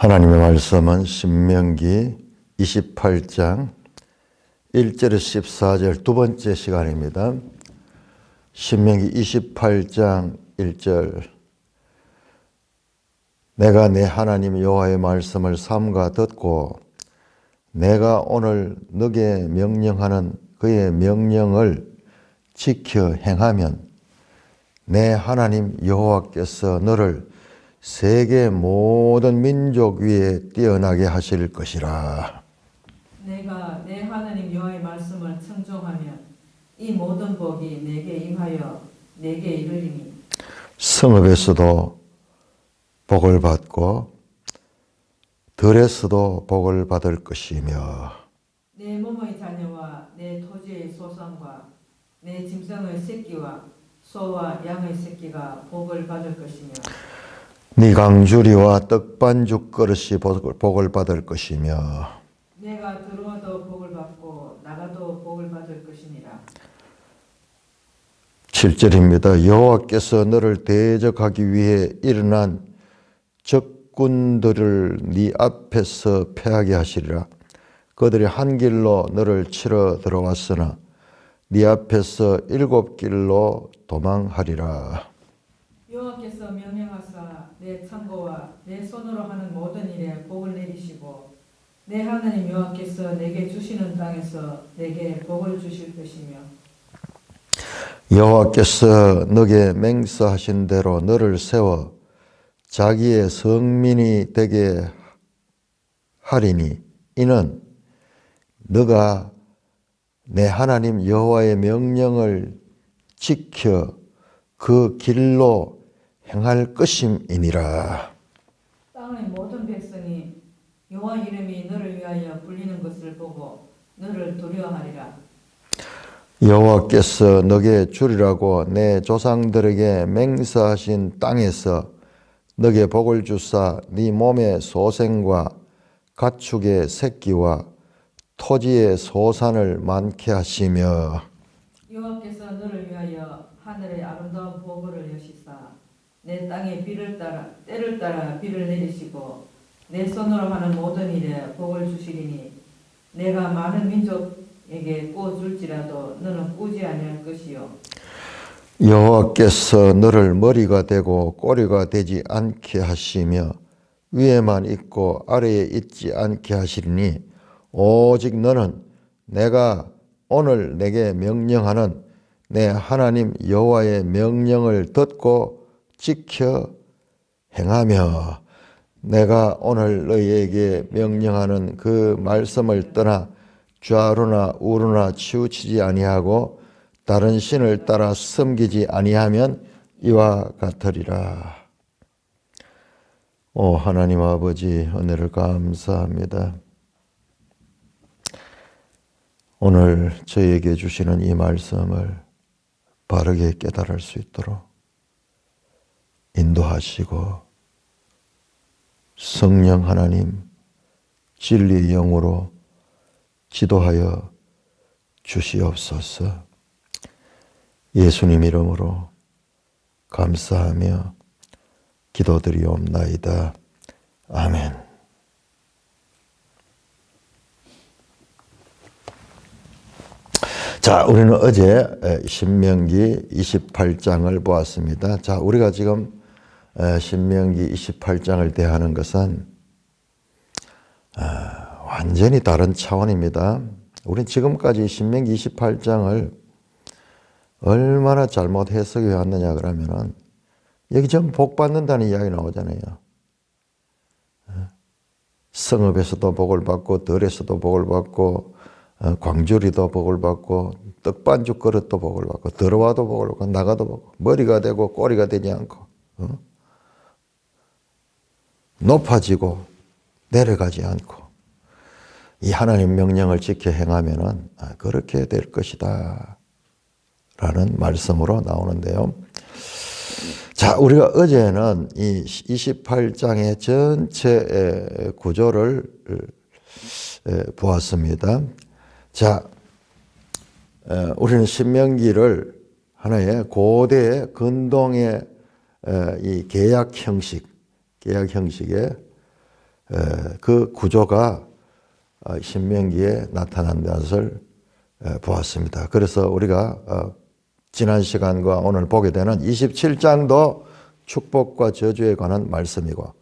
하나님의 말씀은 신명기 28장 1절에서 14절 두 번째 시간입니다. 신명기 28장 1절 내가 내 하나님 여호와의 말씀을 삼가 듣고 내가 오늘 너게 명령하는 그의 명령을 지켜 행하면 내 하나님 여호와께서 너를 세계 모든 민족 위에 뛰어나게 하실 것이라. 내가 내 하나님 여호와의 말씀을 청종하면 이 모든 복이 내게 임하여 내게 이르리니 성읍에서도 복을 받고 들에서도 복을 받을 것이며 내 몸의 자녀와 내 토지의 소산과 내 짐승의 새끼와 소와 양의 새끼가 복을 받을 것이며 네 강주리와 떡반죽 그릇이 복을 받을 것이며 내가 들어와도 복을 받고 나가도 복을 받을 것이니라. 7절입니다. 여호와께서 너를 대적하기 위해 일어난 적군들을 네 앞에서 패하게 하시리라. 그들이 한 길로 너를 치러 들어왔으나 네 앞에서 7길로 도망하리라. 여호와께서 명령하사 내 창고와 내 손으로 하는 모든 일에 복을 내리시고 내 하나님 여호와께서 내게 주시는 땅에서 내게 복을 주실 것이며 여호와께서 너게 맹세하신 대로 너를 세워 자기의 성민이 되게 하리니 이는 너가 내 하나님 여호와의 명령을 지켜 그 길로 행할 것임이니라. 땅의 모든 백성이 여호와 이름이 너를 위하여 불리는 것을 보고 너를 두려워하리라. 여호와께서 너게 주리라고 내 조상들에게 맹세하신 땅에서 너게 복을 주사 네 몸의 소생과 가축의 새끼와 토지의 소산을 많게 하시며 여호와께서 너를 위하여 하늘의 아름다운 보고를 여시사 내 땅에 때를 따라 비를 내리시고 내 손으로 하는 모든 일에 복을 주시리니 내가 많은 민족에게 꾸어줄지라도 너는 꾸지 아니할 것이요 여호와께서 너를 머리가 되고 꼬리가 되지 않게 하시며 위에만 있고 아래에 있지 않게 하시리니 오직 너는 내가 오늘 내게 명령하는 내 하나님 여호와의 명령을 듣고 지켜 행하며 내가 오늘 너희에게 명령하는 그 말씀을 떠나 좌루나 우루나 치우치지 아니하고 다른 신을 따라 섬기지 아니하면 이와 같으리라. 오 하나님 아버지 은혜를 감사합니다. 오늘 저희에게 주시는 이 말씀을 바르게 깨달을 수 있도록 인도하시고 성령 하나님 진리의 영으로 지도하여 주시옵소서. 예수님 이름으로 감사하며 기도드리옵나이다. 아멘. 자, 우리는 어제 신명기 28장을 보았습니다. 자, 우리가 지금 신명기 28장을 대하는 것은 완전히 다른 차원입니다. 우리는 지금까지 신명기 28장을 얼마나 잘못 해석해 왔느냐 그러면은 여기 전부 복 받는다는 이야기 나오잖아요. 성읍에서도 복을 받고 들에서도 복을 받고 광주리도 복을 받고 떡반죽 그릇도 복을 받고 들어와도 복을 받고 나가도 복을 받고 머리가 되고 꼬리가 되지 않고 높아지고 내려가지 않고 이 하나님 명령을 지켜 행하면은 그렇게 될 것이다 라는 말씀으로 나오는데요. 자, 우리가 어제는 이 28장의 전체 구조를 보았습니다. 자, 우리는 신명기를 하나의 고대 근동의 이 계약 형식의 그 구조가 신명기에 나타난 것을 보았습니다. 그래서 우리가 지난 시간과 오늘 보게 되는 27장도 축복과 저주에 관한 말씀이고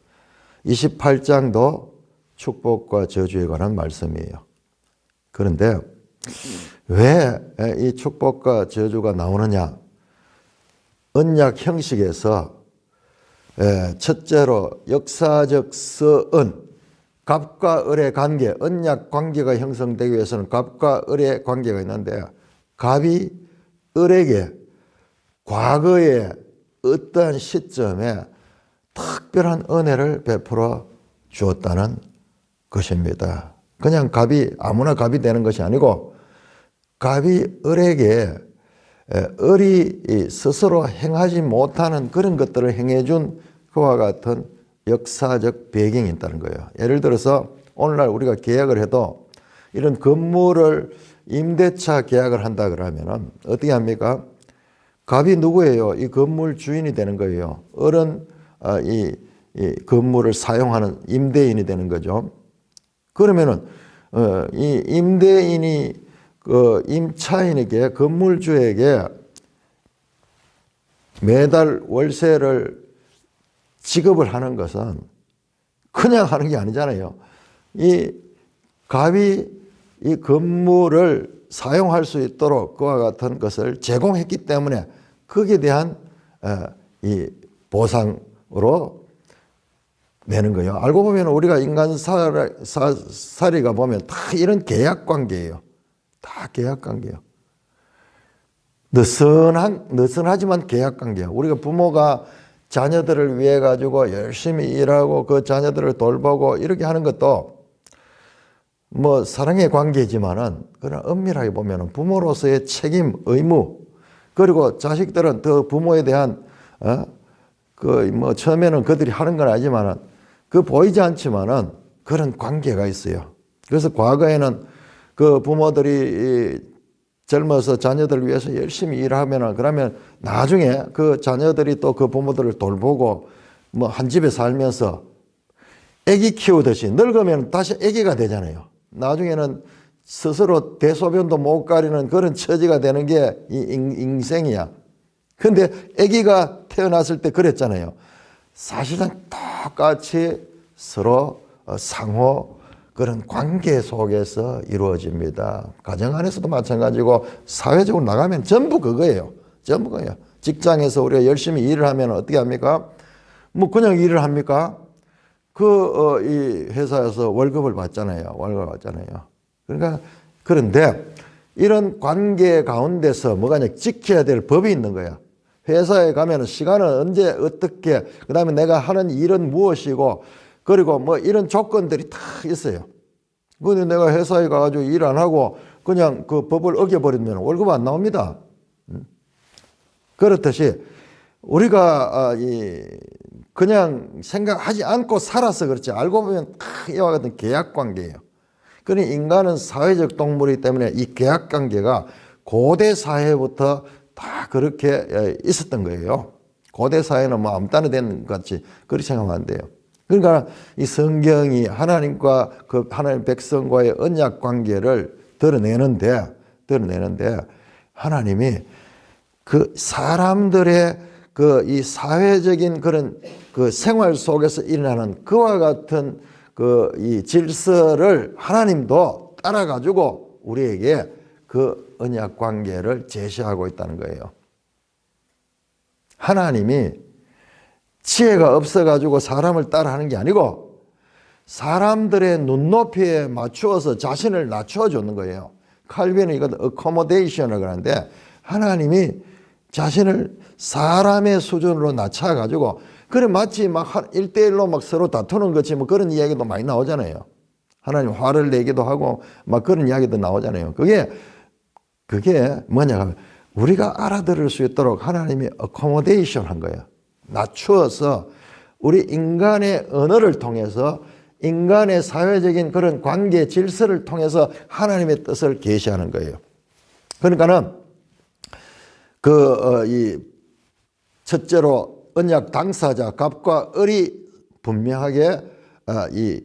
28장도 축복과 저주에 관한 말씀이에요. 그런데 왜 이 축복과 저주가 나오느냐? 언약 형식에서 첫째로 역사적 서은, 갑과 을의 관계, 언약 관계가 형성되기 위해서는 갑과 을의 관계가 있는데 갑이 을에게 과거의 어떠한 시점에 특별한 은혜를 베풀어 주었다는 것입니다. 그냥 갑이 아무나 갑이 되는 것이 아니고 갑이 을에게 을이 스스로 행하지 못하는 그런 것들을 행해준 그와 같은 역사적 배경이 있다는 거예요. 예를 들어서 오늘날 우리가 계약을 해도 이런 건물을 임대차 계약을 한다 그러면 어떻게 합니까? 갑이 누구예요? 이 건물 주인이 되는 거예요. 을은 이 건물을 사용하는 임대인이 되는 거죠. 그러면은 이 임대인이 그 임차인에게 건물주에게 매달 월세를 지급을 하는 것은 그냥 하는 게 아니잖아요. 이 갑이 이 건물을 사용할 수 있도록 그와 같은 것을 제공했기 때문에 거기에 대한 이 보상으로 내는 거예요. 알고 보면 우리가 인간 사리가 보면 다 이런 계약 관계예요. 다 계약 관계예요. 느슨하지만 계약 관계예요. 우리가 부모가 자녀들을 위해 가지고 열심히 일하고 그 자녀들을 돌보고 이렇게 하는 것도 뭐 사랑의 관계지만은 그러나 엄밀하게 보면은 부모로서의 책임, 의무, 그리고 자식들은 더 부모에 대한 그 뭐 처음에는 그들이 하는 건 아니지만은 그 보이지 않지만은 그런 관계가 있어요. 그래서 과거에는 그 부모들이 젊어서 자녀들을 위해서 열심히 일하면은 그러면 나중에 그 자녀들이 또 그 부모들을 돌보고 뭐 한 집에 살면서 아기 키우듯이 늙으면 다시 아기가 되잖아요. 나중에는 스스로 대소변도 못 가리는 그런 처지가 되는 게 이 인생이야. 근데 아기가 태어났을 때 그랬잖아요. 사실은 똑같이 서로 상호 그런 관계 속에서 이루어집니다. 가정 안에서도 마찬가지고 사회적으로 나가면 전부 그거예요. 전부 그거예요. 직장에서 우리가 열심히 일을 하면 어떻게 합니까? 뭐 그냥 일을 합니까? 이 회사에서 월급을 받잖아요. 월급을 받잖아요. 그러니까 그런데 이런 관계 가운데서 뭐가 아니라 지켜야 될 법이 있는 거야. 회사에 가면 시간은 언제 어떻게 그다음에 내가 하는 일은 무엇이고 그리고 뭐 이런 조건들이 다 있어요. 근데 내가 회사에 가가지고 일 안 하고 그냥 그 법을 어겨버리면 월급 안 나옵니다. 그렇듯이 우리가 그냥 생각하지 않고 살아서 그렇지 알고 보면 이와 같은 계약관계예요. 그러니 인간은 사회적 동물이기 때문에 이 계약관계가 고대 사회부터 다 그렇게 있었던 거예요. 고대 사회는 뭐 아무 따나 된 것 같이 그렇게 생각하면 안 돼요. 그러니까 이 성경이 하나님과 그 하나님 백성과의 언약 관계를 드러내는데 하나님이 그 사람들의 그 이 사회적인 그런 그 생활 속에서 일어나는 그와 같은 그 이 질서를 하나님도 따라 가지고 우리에게 그 언약 관계를 제시하고 있다는 거예요. 하나님이 지혜가 없어가지고 사람을 따라하는 게 아니고 사람들의 눈높이에 맞추어서 자신을 낮추어 주는 거예요. 칼빈은 이건 accommodation이라고 하는데 하나님이 자신을 사람의 수준으로 낮춰가지고 그래 마치 막 1대1로 막 서로 다투는 것이 뭐 그런 이야기도 많이 나오잖아요. 하나님 화를 내기도 하고 막 그런 이야기도 나오잖아요. 그게 뭐냐 하면 우리가 알아들을 수 있도록 하나님이 accommodation 한 거예요. 낮추어서 우리 인간의 언어를 통해서 인간의 사회적인 그런 관계 질서를 통해서 하나님의 뜻을 계시하는 거예요. 그러니까는 이 첫째로 언약 당사자 갑과 을이 분명하게 이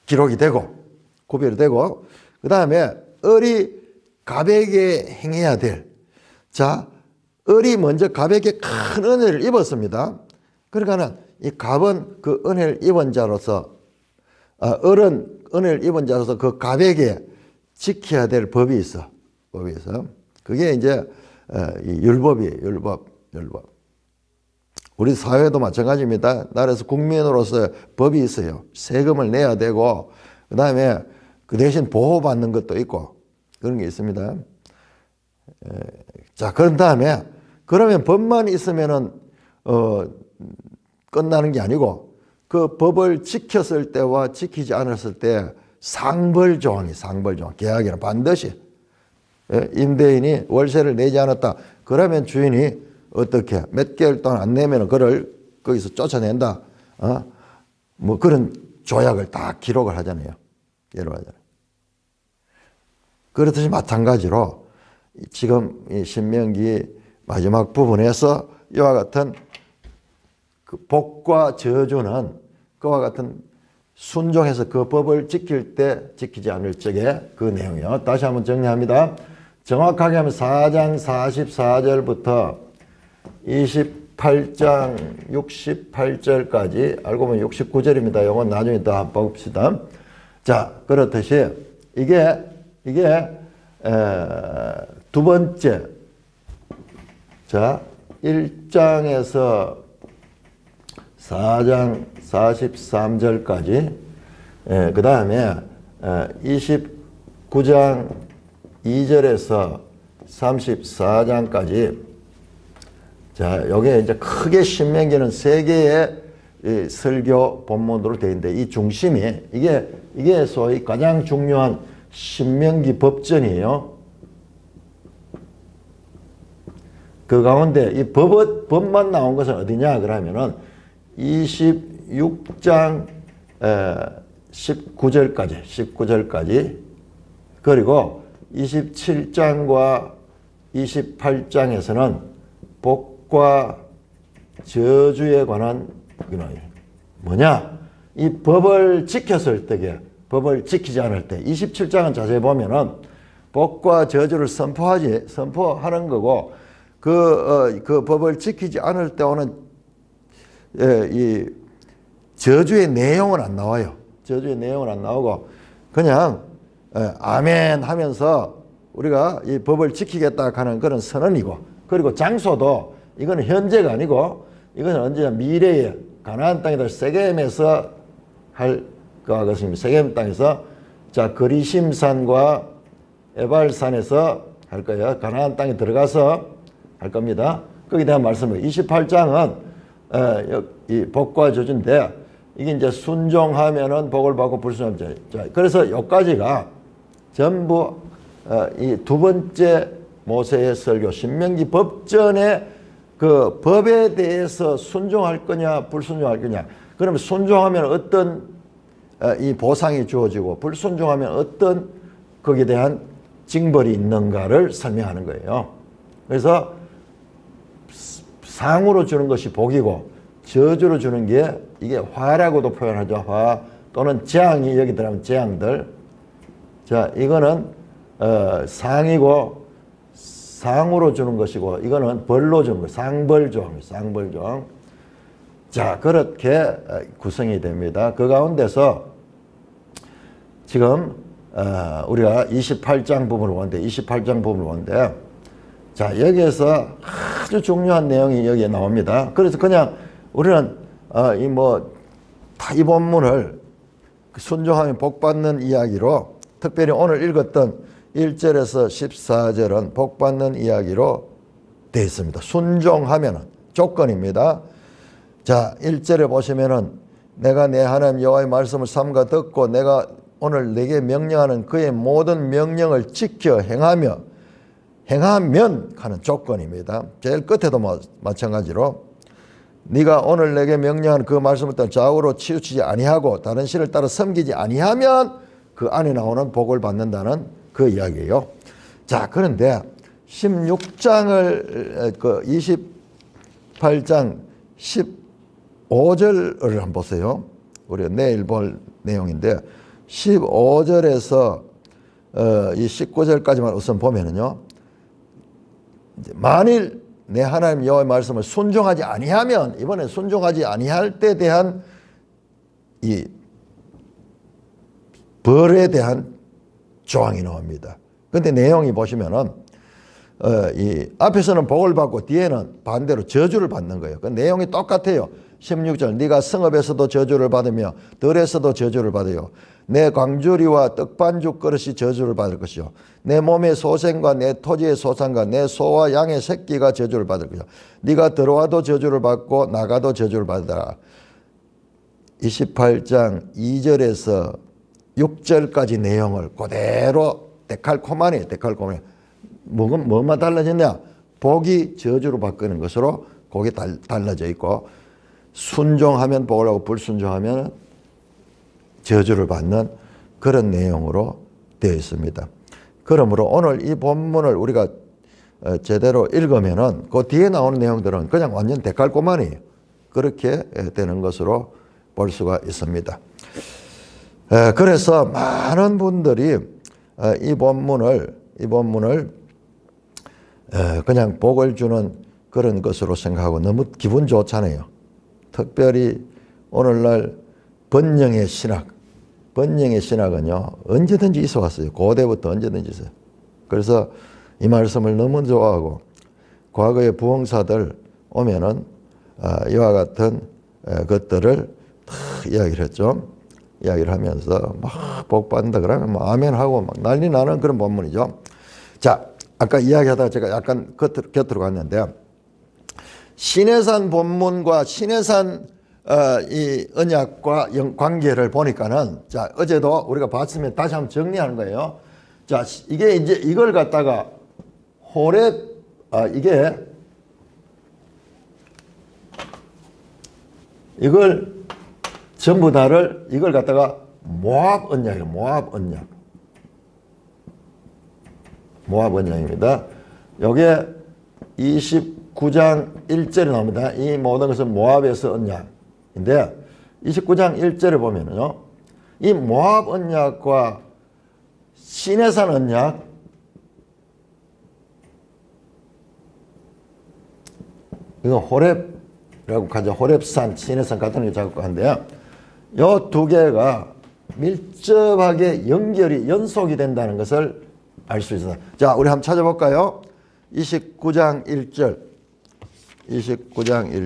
기록이 되고 구별이 되고 그 다음에 을이 갑에게 행해야 될 자 을이 먼저 갑에게 큰 은혜를 입었습니다. 그러니까는 이 갑은 그 은혜를 입은 자로서 을은 은혜를 입은 자로서 그 갑에게 지켜야 될 법이 있어. 법이 있어. 그게 이제 이 율법이에요. 율법. 우리 사회도 마찬가지입니다. 나라에서 국민으로서 법이 있어요. 세금을 내야 되고 그 다음에 그 대신 보호받는 것도 있고 그런 게 있습니다. 자, 그런 다음에 그러면 법만 있으면은 끝나는 게 아니고 그 법을 지켰을 때와 지키지 않았을 때 상벌조항이 상벌조항 계약에는 반드시 임대인이 월세를 내지 않았다. 그러면 주인이 어떻게 몇 개월 동안 안 내면 그를 거기서 쫓아낸다. 뭐 그런 조약을 다 기록을 하잖아요. 그렇듯이 마찬가지로 지금 이 신명기 마지막 부분에서 이와 같은 그 복과 저주는 그와 같은 순종해서 그 법을 지킬 때 지키지 않을 적에 그 내용이요. 다시 한번 정리합니다. 정확하게 하면 4장 44절부터 28장 68절까지 알고 보면 69절입니다. 이건 나중에 더 한번 봅시다. 자, 그렇듯이 이게 두 번째 자 1장에서 4장 43절까지 그 다음에 29장 2절에서 34장까지 자 여기에 이제 크게 신명기는 세 개의 이 설교 본문으로 되어 있는데 이 중심이 이게 소위 가장 중요한 신명기 법전이에요. 그 가운데 이 법만 나온 것은 어디냐 그러면은 26장 19절까지 그리고 27장과 28장에서는 복과 저주에 관한 뭐냐 이 법을 지켰을 때에 법을 지키지 않을 때 27장은 자세히 보면은 복과 저주를 선포하는 거고 그 법을 지키지 않을 때 오는 이 저주의 내용은 안 나와요. 저주의 내용은 안 나오고 그냥 아멘 하면서 우리가 이 법을 지키겠다 하는 그런 선언이고 그리고 장소도 이거는 현재가 아니고 이거는 언제나 미래에 가나안 땅이다 세겜에서 할 것입니다. 세겜 땅에서 자 그리심산과 에발산에서 할 거예요. 가나안 땅에 들어가서 할 겁니다. 거기에 대한 말씀을 28장은 이 복과 저주인데 이게 이제 순종하면은 복을 받고 불순종하면 자 그래서 여기까지가 전부 이 두 번째 모세의 설교 신명기 법전의 그 법에 대해서 순종할 거냐 불순종할 거냐 그러면 순종하면 어떤 이 보상이 주어지고 불순종하면 어떤 거기에 대한 징벌이 있는가를 설명하는 거예요. 그래서 상으로 주는 것이 복이고 저주로 주는 게 이게 화라고도 표현하죠. 화 또는 재앙이 여기 들어가면 재앙들. 자 이거는 상이고 상으로 주는 것이고 이거는 벌로 주는 거 상벌종. 자 그렇게 구성이 됩니다. 그 가운데서 지금 우리가 28장 부분을 보는데 자 여기에서 아주 중요한 내용이 여기에 나옵니다. 그래서 그냥 우리는 이 본문을 순종하면 복받는 이야기로 특별히 오늘 읽었던 1절에서 14절은 복받는 이야기로 되어 있습니다. 순종하면 조건입니다. 자 1절에 보시면은 내가 내 하나님 여호와의 말씀을 삼가 듣고 내가 오늘 내게 명령하는 그의 모든 명령을 지켜 행하면 하는 조건입니다. 제일 끝에도 마찬가지로 네가 오늘 내게 명령하는 그 말씀을 따라 좌우로 치우치지 아니하고 다른 신을 따라 섬기지 아니하면 그 안에 나오는 복을 받는다는 그 이야기예요. 자 그런데 16장을 그 28장 15절을 한번 보세요. 우리가 내일 볼 내용인데 15절에서 이 19절까지만 우선 보면은요. 이제 만일 내 하나님 여호와의 말씀을 순종하지 아니하면, 이번에 순종하지 아니할 때 대한 이 벌에 대한 조항이 나옵니다. 근데 내용이 보시면은 이 앞에서는 복을 받고 뒤에는 반대로 저주를 받는 거예요. 그 내용이 똑같아요. 16절, 네가 성읍에서도 저주를 받으며 들에서도 저주를 받아요. 내 광주리와 떡반죽 그릇이 저주를 받을 것이요, 내 몸의 소생과 내 토지의 소산과 내 소와 양의 새끼가 저주를 받을 것이요, 네가 들어와도 저주를 받고 나가도 저주를 받으라. 28장 2절에서 6절까지 내용을 그대로 데칼코마니. 뭐만 달라졌냐? 복이 저주로 바뀌는 것으로 그게 달라져 있고, 순종하면 복을 하고 불순종하면 저주를 받는 그런 내용으로 되어 있습니다. 그러므로 오늘 이 본문을 우리가 제대로 읽으면은 그 뒤에 나오는 내용들은 그냥 완전 데칼코마니 그렇게 되는 것으로 볼 수가 있습니다. 그래서 많은 분들이 이 본문을 그냥 복을 주는 그런 것으로 생각하고 너무 기분 좋잖아요. 특별히 오늘날 번영의 신학은요, 언제든지 있어 왔어요. 고대부터 언제든지 있어요. 그래서 이 말씀을 너무 좋아하고, 과거의 부흥사들 오면은 이와 같은 것들을 다 이야기를 했죠. 이야기를 하면서 막 복 받는다 그러면 뭐 아멘하고 막 난리 나는 그런 본문이죠. 자, 아까 이야기하다가 제가 약간 곁으로 갔는데, 시내산 본문과 시내산 이 언약과 관계를 보니까는, 자, 어제도 우리가 봤으면 다시 한번 정리하는 거예요. 자, 이게 이제 이걸 갖다가 이걸 전부 다를 이걸 갖다가 모압 언약이에요. 모압 언약입니다. 요게 29장 1절에 나옵니다. 이 모든 것은 모압에서 언약인데, 29장 1절에 보면은요, 이 모압 언약과 시내산 언약, 이거 호렙이라고 하죠. 호렙산, 시내산 같은 게 자꾸 하는데요, 요 두 개가 밀접하게 연속이 된다는 것을 알 수 있어요. 자, 우리 한번 찾아볼까요? 29장 1절. 29장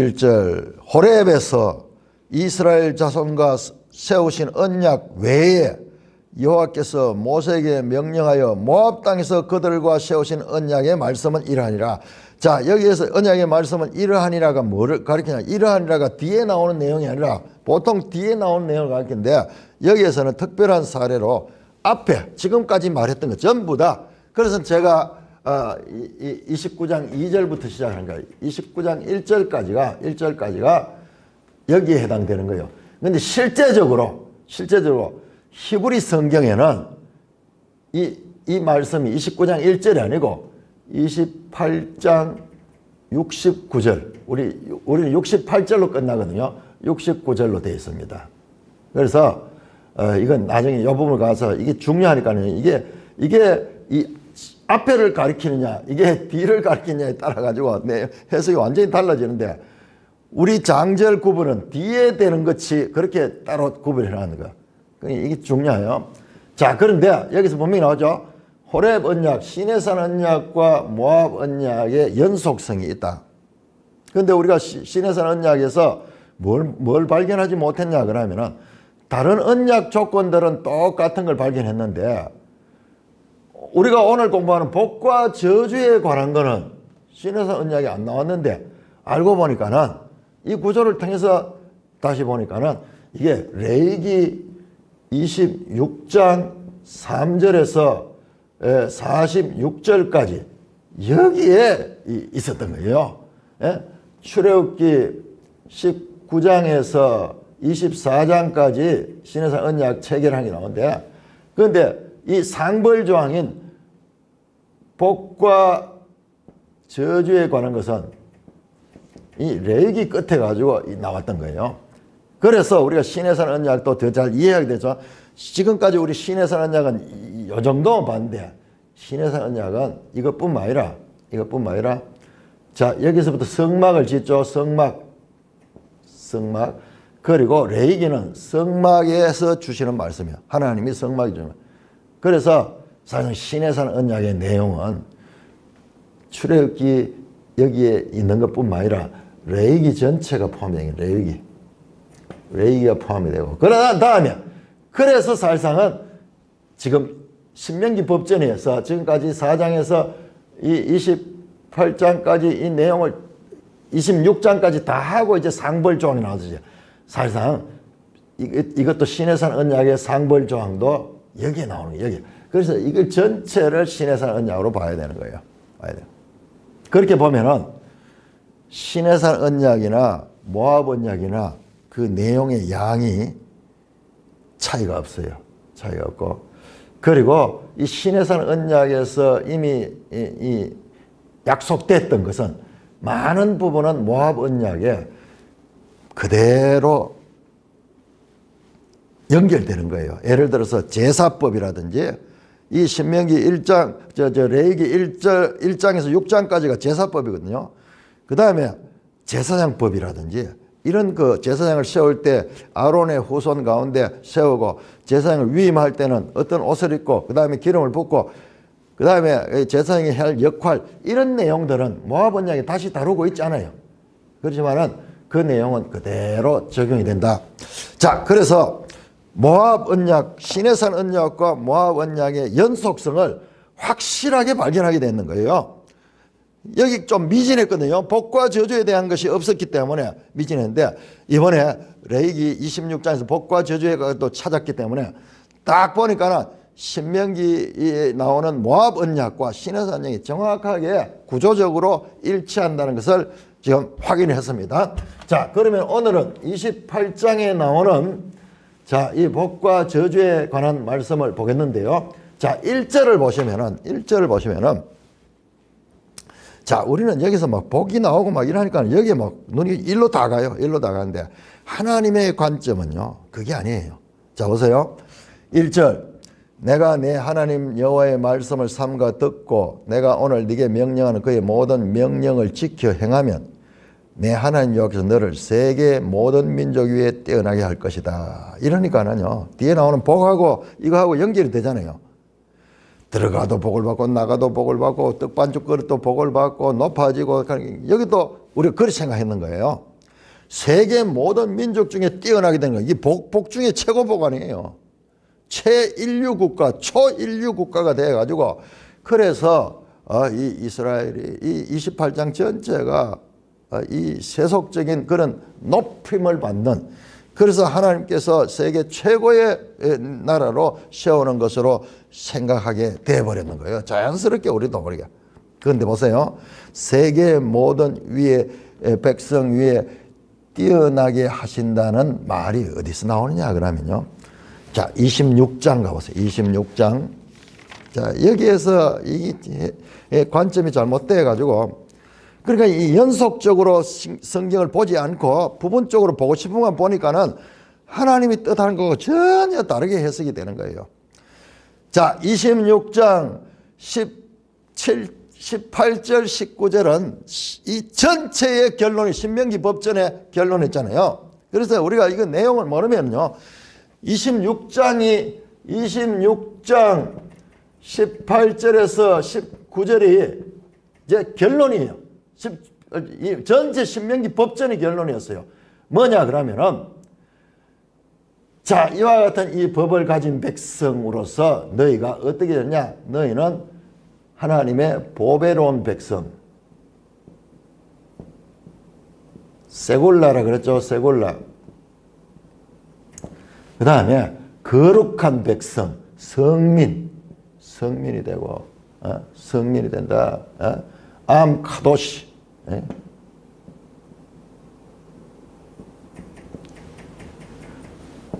1절. 호렙에서 이스라엘 자손과 세우신 언약 외에 여호와께서 모세에게 명령하여 모압 땅에서 그들과 세우신 언약의 말씀은 이러하니라. 자, 여기에서 언약의 말씀은 이러하니라가 뭐를 가리키냐? 이러하니라가 뒤에 나오는 내용이 아니라 보통 뒤에 나오는 내용을 가리키는데, 여기에서는 특별한 사례로 앞에 지금까지 말했던 것 전부 다, 그래서 제가 29장 2절부터 시작하는 거예요. 29장 1절까지가 여기에 해당되는 거예요. 그런데 실제적으로 히브리 성경에는 이 말씀이 29장 1절이 아니고 28장 69절, 우리는 68절로 끝나거든요. 69절로 되어 있습니다. 그래서 이건 나중에 이 부분을 가서 이게 중요하니까요. 이게 이 앞에를 가리키느냐, 이게 뒤를 가리키느냐에 따라 가지고 해석이 완전히 달라지는데, 우리 장절 구분은 뒤에 되는 것이 그렇게 따로 구분해 놨는 거야. 이게 중요해요. 자, 그런데 여기서 분명히 나오죠. 호렙 언약, 시내산 언약과 모압 언약의 연속성이 있다. 그런데 우리가 시내산 언약에서 뭘 발견하지 못했냐 그러면은, 다른 언약 조건들은 똑같은 걸 발견했는데, 우리가 오늘 공부하는 복과 저주에 관한 거는 시내산 언약이 안 나왔는데, 알고 보니까는 이 구조를 통해서 다시 보니까는 이게 레위기 26장 3절에서 46절까지 여기에 있었던 거예요. 출애굽기 19장에서 24장까지 시내산 언약 체결한 게 나오는데, 그런데 이 상벌조항인 복과 저주에 관한 것은 이 레위기 끝에 가지고 나왔던 거예요. 그래서 우리가 신해산 언약도 더 잘 이해하게 되죠. 지금까지 우리 신해산 언약은 이 정도만 봤는데 신해산 언약은 이것뿐만 아니라 자, 여기서부터 성막을 짓죠. 성막. 그리고 레위기는 성막에서 주시는 말씀이에요. 하나님이 성막이 주는. 그래서 사실 신해산 언약의 내용은 출애굽기 여기에 있는 것뿐만 아니라 레위기 전체가 포함이 되는 레위기가 포함이 되고, 그러나 다음에 그래서 사실상은 지금 신명기 법전에서 지금까지 4장에서 이 28장까지 이 내용을 26장까지 다 하고 이제 상벌조항이 나오죠. 사실상 이것도 신해산 언약의 상벌조항도 여기에 나오는 거예요. 여기. 그래서 이걸 전체를 신해산 언약으로 봐야 되는 거예요. 그렇게 보면은 신해산 언약이나 모압 언약이나 그 내용의 양이 차이가 없어요. 차이가 없고, 그리고 이 신해산 언약에서 이미 이 약속됐던 것은 많은 부분은 모압 언약에 그대로 연결되는 거예요. 예를 들어서 제사법이라든지 이 신명기 1장, 레위기 1장에서 6장까지가 제사법이거든요. 그 다음에 제사장법이라든지 이런 그 제사장을 세울 때 아론의 후손 가운데 세우고 제사장을 위임할 때는 어떤 옷을 입고 그 다음에 기름을 붓고 그 다음에 제사장이 할 역할, 이런 내용들은 모압 언약에 다시 다루고 있지 않아요. 그렇지만은 그 내용은 그대로 적용이 된다. 자, 그래서 모압 언약, 신해산 언약과 모압 언약의 연속성을 확실하게 발견하게 되는 거예요. 여기 좀 미진했거든요. 복과 저주에 대한 것이 없었기 때문에 미진했는데, 이번에 레위기 26장에서 복과 저주에 또 찾았기 때문에 딱 보니까는 신명기에 나오는 모압 언약과 신해산 언약이 정확하게 구조적으로 일치한다는 것을 지금 확인했습니다. 자, 그러면 오늘은 28장에 나오는 자, 이 복과 저주에 관한 말씀을 보겠는데요. 자, 1절을 보시면은 자, 우리는 여기서 막 복이 나오고 막 이러니까 여기에 막 눈이 일로 다 가요. 일로 다 가는데 하나님의 관점은요, 그게 아니에요. 자, 보세요. 1절. 내가 내 하나님 여호와의 말씀을 삼가 듣고 내가 오늘 네게 명령하는 그의 모든 명령을 지켜 행하면 내 하나님 여호와께서 너를 세계 모든 민족 위에 뛰어나게 할 것이다. 이러니까는요, 뒤에 나오는 복하고 이거하고 연결이 되잖아요. 들어가도 복을 받고 나가도 복을 받고 떡반죽 그릇도 복을 받고 높아지고, 여기도 우리가 그렇게 생각했는 거예요. 세계 모든 민족 중에 뛰어나게 되는 거예요. 이 복 중에 최고 복 아니에요. 최인류 국가, 초인류 국가가 돼가지고, 그래서 이 이스라엘이 이 28장 전체가 이 세속적인 그런 높임을 받는, 그래서 하나님께서 세계 최고의 나라로 세우는 것으로 생각하게 돼버렸는 거예요. 자연스럽게 우리도 그러게. 그런데 보세요. 세계 모든 위에 백성 위에 뛰어나게 하신다는 말이 어디서 나오느냐 그러면요. 자, 26장 가보세요. 26장. 자, 여기에서 이 관점이 잘못돼 가지고, 그러니까 이 연속적으로 성경을 보지 않고 부분적으로 보고 싶은 것만 보니까는 하나님이 뜻하는 거하고 전혀 다르게 해석이 되는 거예요. 자, 26장 18절 19절은 이 전체의 결론이 신명기 법전의 결론이었잖아요. 그래서 우리가 이거 내용을 모르면요, 26장 18절에서 19절이 이제 결론이에요. 전체 신명기 법전의 결론이었어요. 뭐냐 그러면은, 자, 이와 같은 이 법을 가진 백성으로서 너희가 어떻게 되냐? 너희는 하나님의 보배로운 백성, 세골라라 그랬죠. 세골라. 그 다음에 거룩한 백성, 성민이 되고, 성민이 된다. 암 카도시.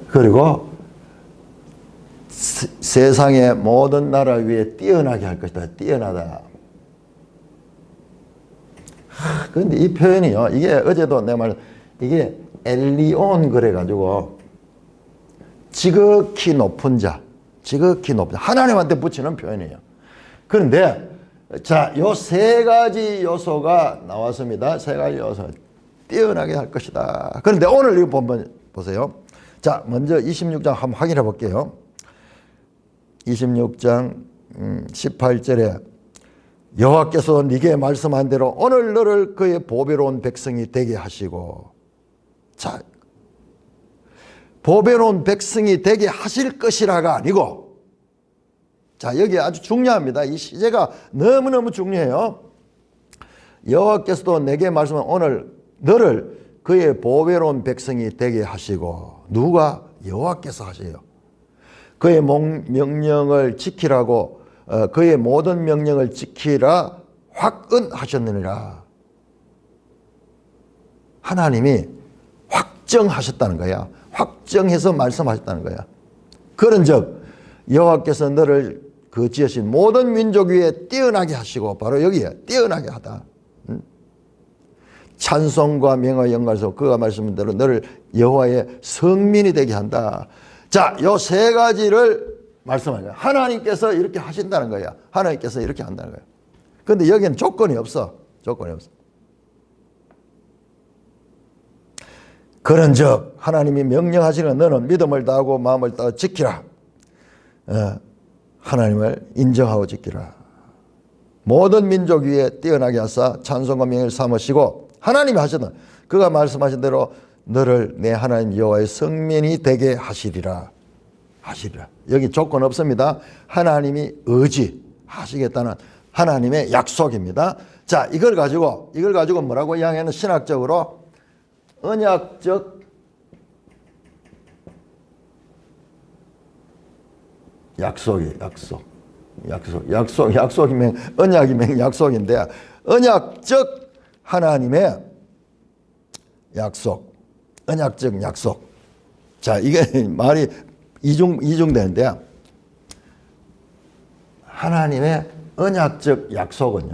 그리고 세상의 모든 나라 위에 뛰어나게 할 것이다. 뛰어나다. 그런데 이 표현이요. 이게 어제도 내가 말 이게 엘리온 그래가지고 지극히 높은 자, 지극히 높은 자. 하나님한테 붙이는 표현이에요. 그런데 자, 요 세 가지 요소가 나왔습니다. 세 가지 요소. 뛰어나게 할 것이다. 그런데 오늘 이거 한번 보세요. 자, 먼저 26장 한번 확인해 볼게요. 26장 18절에 여호와께서 네게 말씀한 대로 오늘 너를 그의 보배로운 백성이 되게 하시고, 자, 보배로운 백성이 되게 하실 것이라가 아니고, 자, 여기 아주 중요합니다. 이 시제가 너무너무 중요해요. 여호와께서도 내게 말씀한 오늘 너를 그의 보배로운 백성이 되게 하시고, 누가? 여호와께서 하세요. 그의 명령을 지키라고 그의 모든 명령을 지키라 확언하셨느니라. 하나님이 확정하셨다는 거야. 확정해서 말씀하셨다는 거야. 그런즉 여호와께서 너를 그 지으신 모든 민족 위에 뛰어나게 하시고, 바로 여기에 뛰어나게 하다. 찬송과 명화 영광에서 그가 말씀한 대로 너를 여호와의 성민이 되게 한다. 자, 요 세 가지를 말씀하는 거야. 하나님께서 이렇게 하신다는 거야. 하나님께서 이렇게 한다는 거야. 그런데 여기는 조건이 없어. 조건이 없어. 그런즉 하나님이 명령하시는 너는 믿음을 다하고 마음을 다하고 지키라. 하나님을 인정하고 지키라. 모든 민족 위에 뛰어나게 하사 찬송과 명예를 삼으시고, 하나님이 하셨던 그가 말씀하신 대로 너를 내 하나님 여호와의 성민이 되게 하시리라. 하시리라. 여기 조건 없습니다. 하나님이 의지하시겠다는 하나님의 약속입니다. 자, 이걸 가지고 뭐라고 이야기하는, 신학적으로 언약적 약속이면 언약이면 약속인데, 언약적 하나님의 약속, 언약적 약속. 자, 이게 말이 이중되는데, 하나님의 언약적 약속은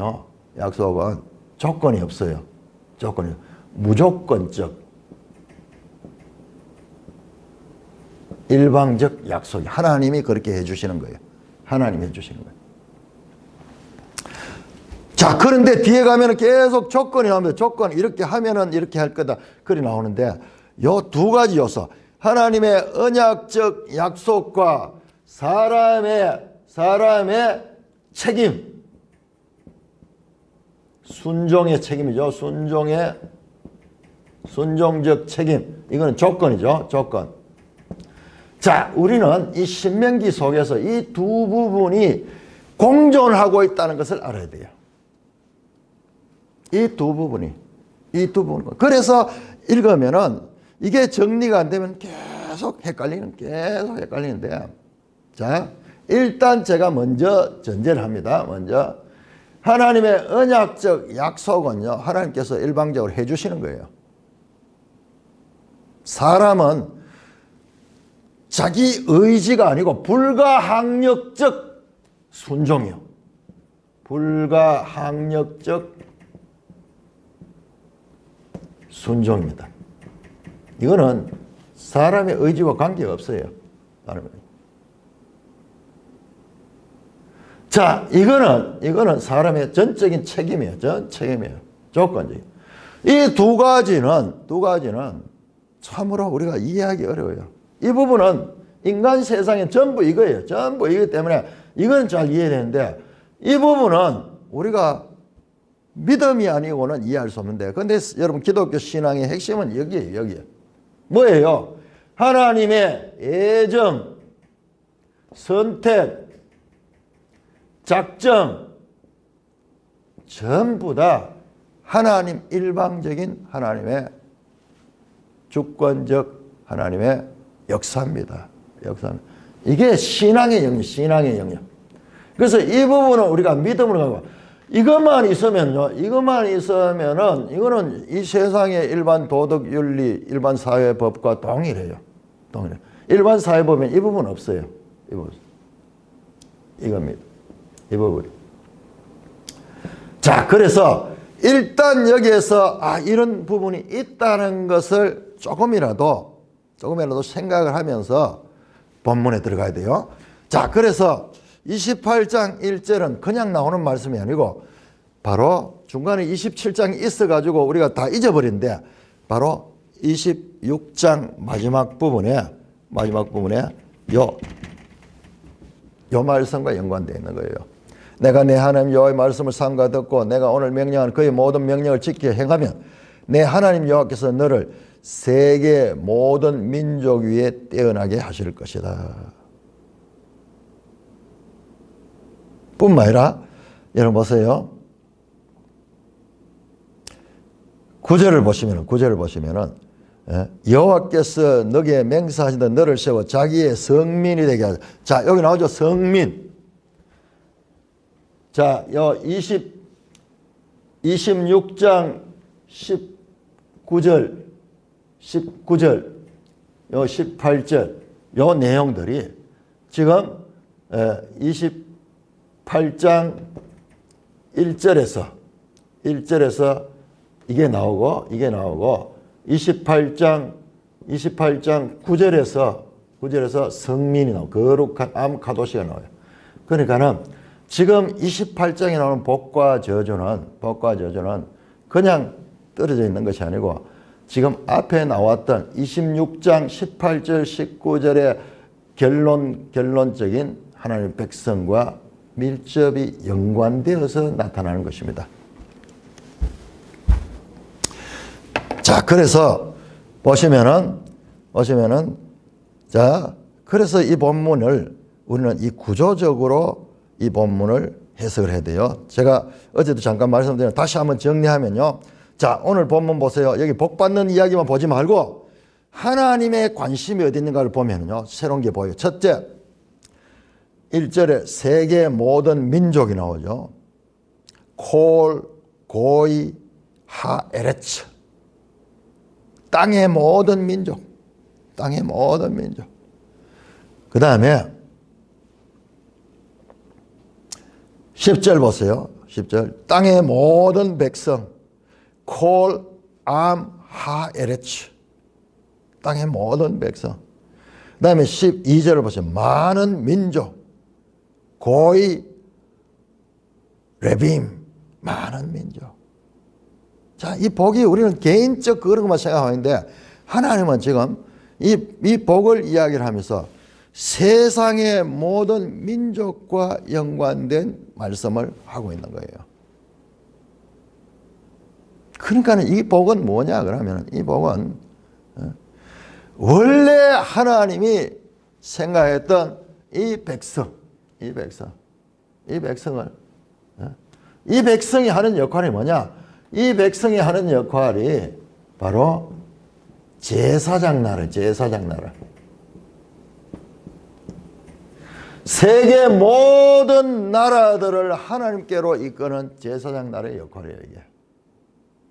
조건이 없어요. 조건이 무조건적, 일방적 약속이 하나님이 그렇게 해주시는 거예요. 하나님이 해주시는 거예요. 자, 그런데 뒤에 가면은 계속 조건이 나옵니다. 조건, 이렇게 하면은 이렇게 할 거다. 그리 나오는데, 요 두 가지 요소, 하나님의 언약적 약속과 사람의 책임, 순종의 책임이죠. 순종적 책임. 이거는 조건이죠. 조건. 자, 우리는 이 신명기 속에서 이 두 부분이 공존하고 있다는 것을 알아야 돼요. 이 두 부분. 그래서 읽으면은 이게 정리가 안 되면 계속 헷갈리는데, 자, 일단 제가 먼저 전제를 합니다. 먼저 하나님의 언약적 약속은요, 하나님께서 일방적으로 해주시는 거예요. 사람은 자기 의지가 아니고 불가항력적 순종이요. 불가항력적 순종입니다. 이거는 사람의 의지와 관계가 없어요. 자, 이거는 사람의 전적인 책임이에요. 조건적인. 이 두 가지는 참으로 우리가 이해하기 어려워요. 이 부분은 인간 세상에 전부 이거예요. 전부 이기 때문에 이건 잘 이해되는데, 이 부분은 우리가 믿음이 아니고는 이해할 수 없는데, 그런데 여러분, 기독교 신앙의 핵심은 여기에요. 뭐예요? 하나님의 예정, 선택, 작정, 전부 다 하나님, 일방적인 하나님의 주권적 하나님의 역사입니다. 이게 신앙의 영역. 그래서 이 부분은 우리가 믿음으로 가고, 이것만 있으면은 이거는 이 세상의 일반 도덕 윤리, 일반 사회법과 동일해요. 일반 사회법엔 이 부분 없어요. 이겁니다. 이 부분. 자, 그래서 일단 여기에서 이런 부분이 있다는 것을 조금이라도 생각을 하면서 본문에 들어가야 돼요. 자, 그래서 28장 1절은 그냥 나오는 말씀이 아니고 바로 중간에 27장이 있어가지고 우리가 다 잊어버린데 바로 26장 마지막 부분에 요 말씀과 연관되어 있는 거예요. 내가 내 하나님 여호와의 말씀을 삼가 듣고 내가 오늘 명령한 그의 모든 명령을 지켜 행하면 내 하나님 여호와께서 너를 세계 모든 민족 위에 떼어나게 하실 것이다. 뿐만 아니라 여러분 보세요. 9절을 보시면은 여호와께서 너에게 맹세하신다. 너를 세워 자기의 성민이 되게 하자. 자, 여기 나오죠. 성민. 자, 요 26장 19절, 요 18절, 요 내용들이 지금 28장 1절에서 이게 나오고 28장 9절에서 성민이 나오고 거룩한 암 카도시가 나와요. 그러니까는 지금 28장에 나오는 복과 저주는 그냥 떨어져 있는 것이 아니고 지금 앞에 나왔던 26장 18절 19절의 결론적인 하나님의 백성과 밀접히 연관되어서 나타나는 것입니다. 자, 그래서 보시면은 자, 그래서 이 본문을 우리는 이 구조적으로 이 본문을 해석을 해야 돼요. 제가 어제도 잠깐 말씀드린 다시 한번 정리하면요. 자, 오늘 본문 보세요. 여기 복 받는 이야기만 보지 말고 하나님의 관심이 어디 있는가를 보면요. 새로운 게 보여요. 첫째, 1절에 세계 모든 민족이 나오죠. 콜, 고이, 하, 에레츠. 땅의 모든 민족. 그 다음에 10절 보세요. 10절. 땅의 모든 백성. 콜, 암, 하, 에레츠. 땅의 모든 백성. 그 다음에 12절을 보세요. 많은 민족. 고이, 레빔. 많은 민족. 자, 이 복이 우리는 개인적 그런 것만 생각하는데 하나님은 지금 이 복을 이야기를 하면서 세상의 모든 민족과 연관된 말씀을 하고 있는 거예요. 그러니까 이 복은 뭐냐 그러면 이 복은 원래 하나님이 생각했던 이 백성이 하는 역할이 뭐냐? 이 백성이 하는 역할이 바로 제사장 나라. 세계 모든 나라들을 하나님께로 이끄는 제사장 나라의 역할이에요, 이게.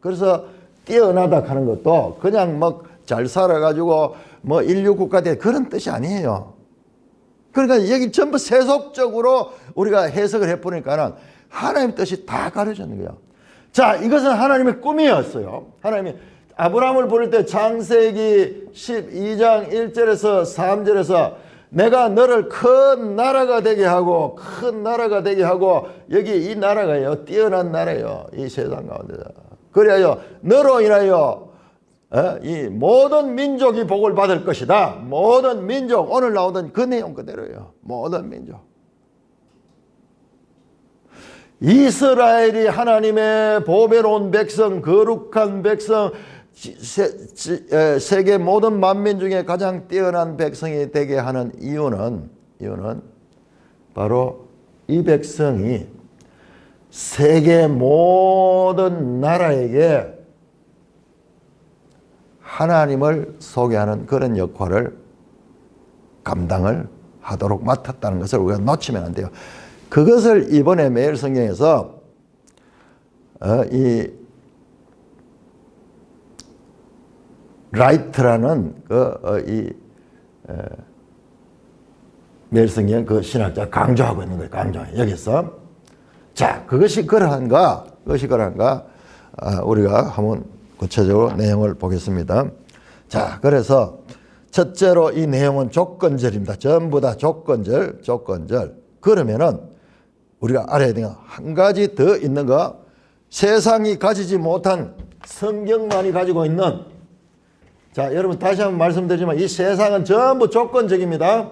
그래서 뛰어나다 하는 것도 그냥 잘 살아가지고 인류 국가 돼 그런 뜻이 아니에요. 그러니까 여기 전부 세속적으로 우리가 해석을 해보니까는 하나님 뜻이 다 가려지는 거예요. 자, 이것은 하나님의 꿈이었어요. 하나님이 아브라함을 부를 때 창세기 12장 1절에서 3절에서 내가 너를 큰 나라가 되게 하고 여기 이 나라가요 뛰어난 나라예요. 이 세상 가운데 그래야 너로 인하여 이 모든 민족이 복을 받을 것이다. 모든 민족 오늘 나오던 그 내용 그대로예요. 모든 민족. 이스라엘이 하나님의 보배로운 백성, 거룩한 백성, 세계 모든 만민 중에 가장 뛰어난 백성이 되게 하는 이유는 바로 이 백성이 세계 모든 나라에게 하나님을 소개하는 그런 역할을 감당을 하도록 맡았다는 것을 우리가 놓치면 안 돼요. 그것을 이번에 매일 성경에서 이 라이트라는 매일 성경 그 신학자 강조하고 있는 거예요. 여기서 자, 그것이 그러한가? 우리가 한번 구체적으로 내용을 보겠습니다. 자, 그래서 첫째로 이 내용은 조건절입니다. 전부 다 조건절. 그러면은 우리가 알아야 되는 한 가지 더 있는 거, 세상이 가지지 못한 성경만이 가지고 있는, 자, 여러분 다시 한번 말씀드리지만 이 세상은 전부 조건적입니다.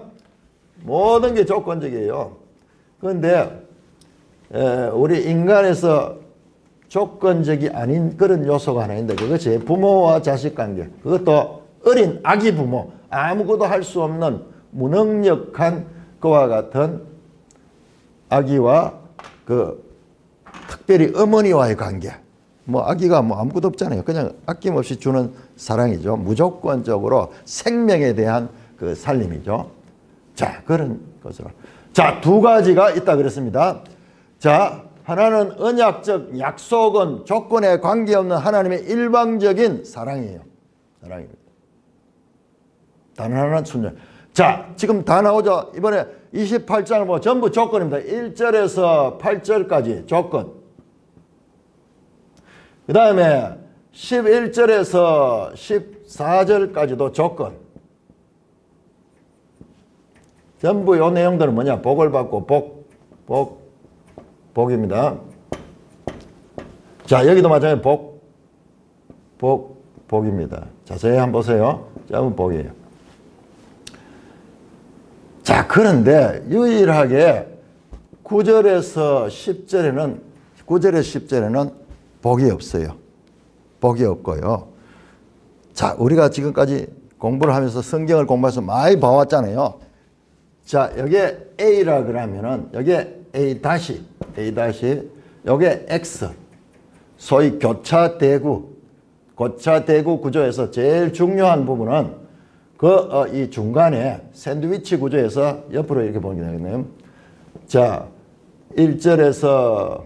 모든 게 조건적이에요. 그런데 우리 인간에서 조건적이 아닌 그런 요소가 하나 있는데, 그것이 부모와 자식 관계. 그것도 어린 아기 부모, 아무것도 할 수 없는 무능력한 그와 같은 아기와 특별히 어머니와의 관계. 아기가 아무것도 없잖아요. 그냥 아낌없이 주는 사랑이죠. 무조건적으로 생명에 대한 그 살림이죠. 자, 그런 것으로. 자, 두 가지가 있다 그랬습니다. 자, 하나는 언약적 약속은 조건에 관계없는 하나님의 일방적인 사랑이에요. 사랑입니다. 단 하나는 순종. 자, 지금 다 나오죠. 이번에 28장을 보면 전부 조건입니다. 1절에서 8절까지 조건. 그 다음에 11절에서 14절까지도 조건. 전부 이 내용들은 뭐냐? 복을 받고 복입니다. 자, 여기도 마찬가지로 복입니다. 자세히 한번 보세요. 전부 복이에요. 자, 그런데 유일하게 9절에서 10절에는 복이 없어요. 복이 없고요. 자, 우리가 지금까지 공부를 하면서 성경을 공부해서 많이 봐왔잖아요. 자, 여기에 A라 그러면은 여기에 A 다시, 여기에 X. 소위 교차대구 구조에서 제일 중요한 부분은 이 중간에 샌드위치 구조에서 옆으로 이렇게 보는 게 되겠네요. 자, 1절에서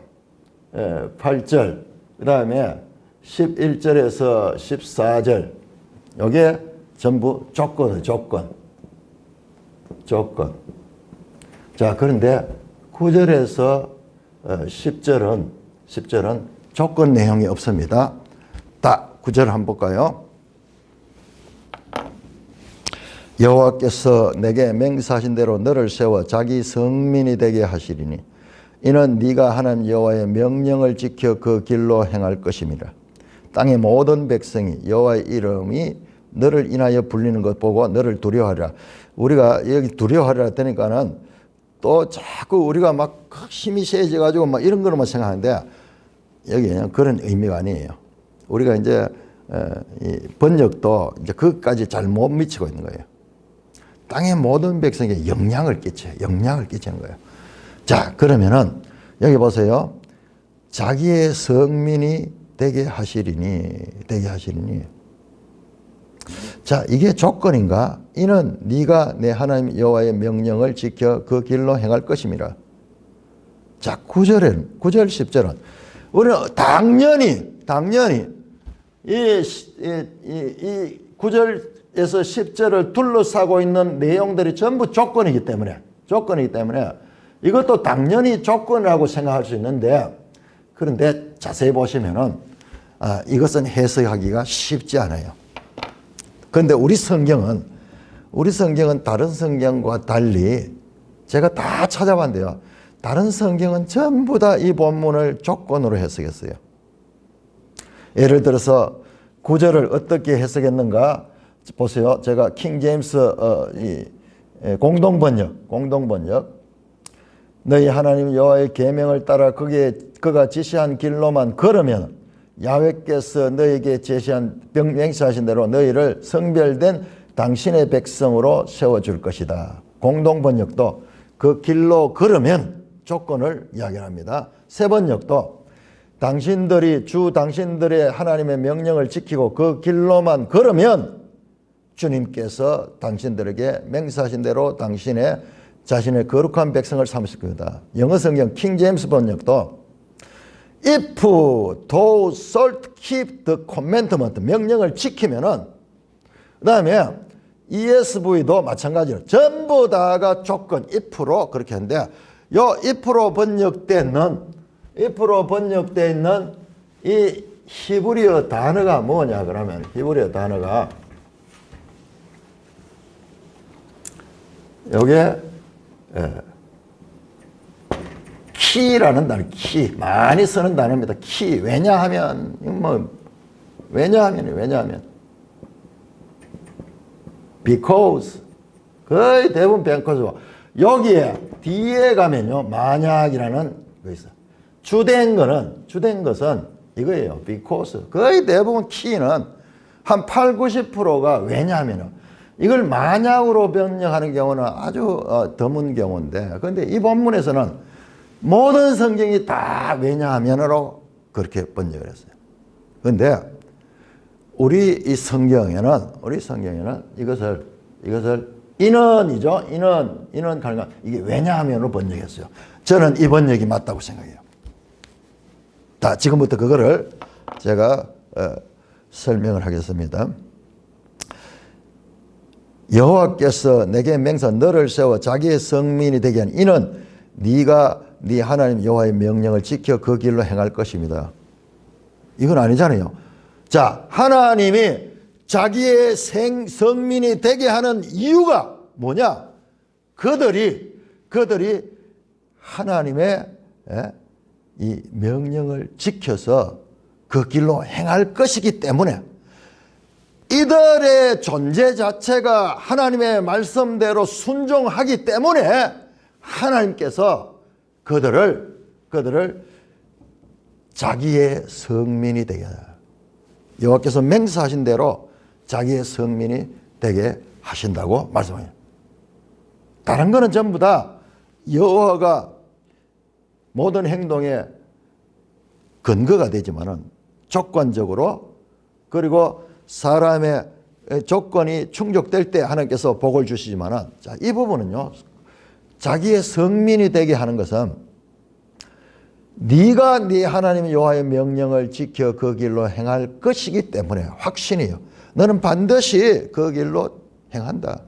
8절, 그 다음에 11절에서 14절, 이게 전부 조건. 자, 그런데 9절에서 10절은 조건 내용이 없습니다. 딱 9절 한번 볼까요? 여호와께서 내게 맹세하신 대로 너를 세워 자기 성민이 되게 하시리니 이는 네가 하나님 여호와의 명령을 지켜 그 길로 행할 것임이라. 땅의 모든 백성이 여호와의 이름이 너를 인하여 불리는 것 보고 너를 두려워하리라. 우리가 여기 두려워하리라 되니까는 또 자꾸 우리가 막 힘이 세져 가지고 막 이런 거로만 생각하는데 여기는 그런 의미가 아니에요. 우리가 이제 이 번역도 이제 그것까지 잘 못 미치고 있는 거예요. 땅의 모든 백성에게 영향을 끼치는 거예요. 자, 그러면은 여기 보세요. 자기의 성민이 되게 하시리니. 자, 이게 조건인가? 이는 네가 내 하나님 여호와의 명령을 지켜 그 길로 행할 것임이라. 자, 9절 10절은 우리는 당연히 이 9절에서 10절을 둘러싸고 있는 내용들이 전부 조건이기 때문에 이것도 당연히 조건이라고 생각할 수 있는데, 그런데 자세히 보시면은 이것은 해석하기가 쉽지 않아요. 그런데 우리 성경은 다른 성경과 달리 제가 다 찾아봤는데요. 다른 성경은 전부 다 이 본문을 조건으로 해석했어요. 예를 들어서 9절을 어떻게 해석했는가 보세요. 제가 킹 제임스 공동번역 너희 하나님 여호와의 계명을 따라 그가 지시한 길로만 걸으면 야훼께서 너희에게 제시한 맹세하신 대로 너희를 성별된 당신의 백성으로 세워줄 것이다. 공동번역도 그 길로 걸으면 조건을 이야기합니다. 세번역도 당신들의 하나님의 명령을 지키고 그 길로만 걸으면 주님께서 당신들에게 맹세하신 대로 자신의 거룩한 백성을 삼으실 거다. 영어 성경 킹 제임스 번역도 If thou shalt keep the commandment, 명령을 지키면은, 그 다음에 ESV도 마찬가지로 전부 다가 조건, if로 그렇게 하는데, if로 번역되어 있는 이 히브리어 단어가 뭐냐 그러면 히브리어 단어가 요게 키라는 단어, 키 많이 쓰는 단어입니다. 키 왜냐하면 왜냐하면 because 거의 대부분 because 여기에 뒤에 가면요 만약이라는 거 있어. 주된 것은 이거예요. because 거의 대부분 키는 한 8, 90%가 왜냐하면 이걸 만약으로 변형하는 경우는 아주 드문 경우인데 그런데 이 본문에서는 모든 성경이 다 왜냐하면으로 그렇게 번역을 했어요. 그런데 우리 성경에는 이것을 인은이죠. 인은 가능한 이게 왜냐하면으로 번역했어요. 저는 이 번역이 맞다고 생각해요. 자, 지금부터 그거를 제가 설명을 하겠습니다. 여호와께서 내게 맹세하 너를 세워 자기의 성민이 되게 한 이는 네가 네 하나님 여호와의 명령을 지켜 그 길로 행할 것입니다. 이건 아니잖아요. 자, 하나님이 자기의 성민이 되게 하는 이유가 뭐냐? 그들이 하나님의 이 명령을 지켜서 그 길로 행할 것이기 때문에 이들의 존재 자체가 하나님의 말씀대로 순종하기 때문에 하나님께서 그들을 자기의 성민이 되게 하라. 여호와께서 맹세하신 대로 자기의 성민이 되게 하신다고 말씀해요. 다른 거는 전부 다 여호와가 모든 행동의 근거가 되지만은 조건적으로 그리고 사람의 조건이 충족될 때 하나님께서 복을 주시지만은 자, 이 부분은요. 자기의 성민이 되게 하는 것은 네가 네 하나님 여호와의 명령을 지켜 그 길로 행할 것이기 때문에 확신이에요. 너는 반드시 그 길로 행한다.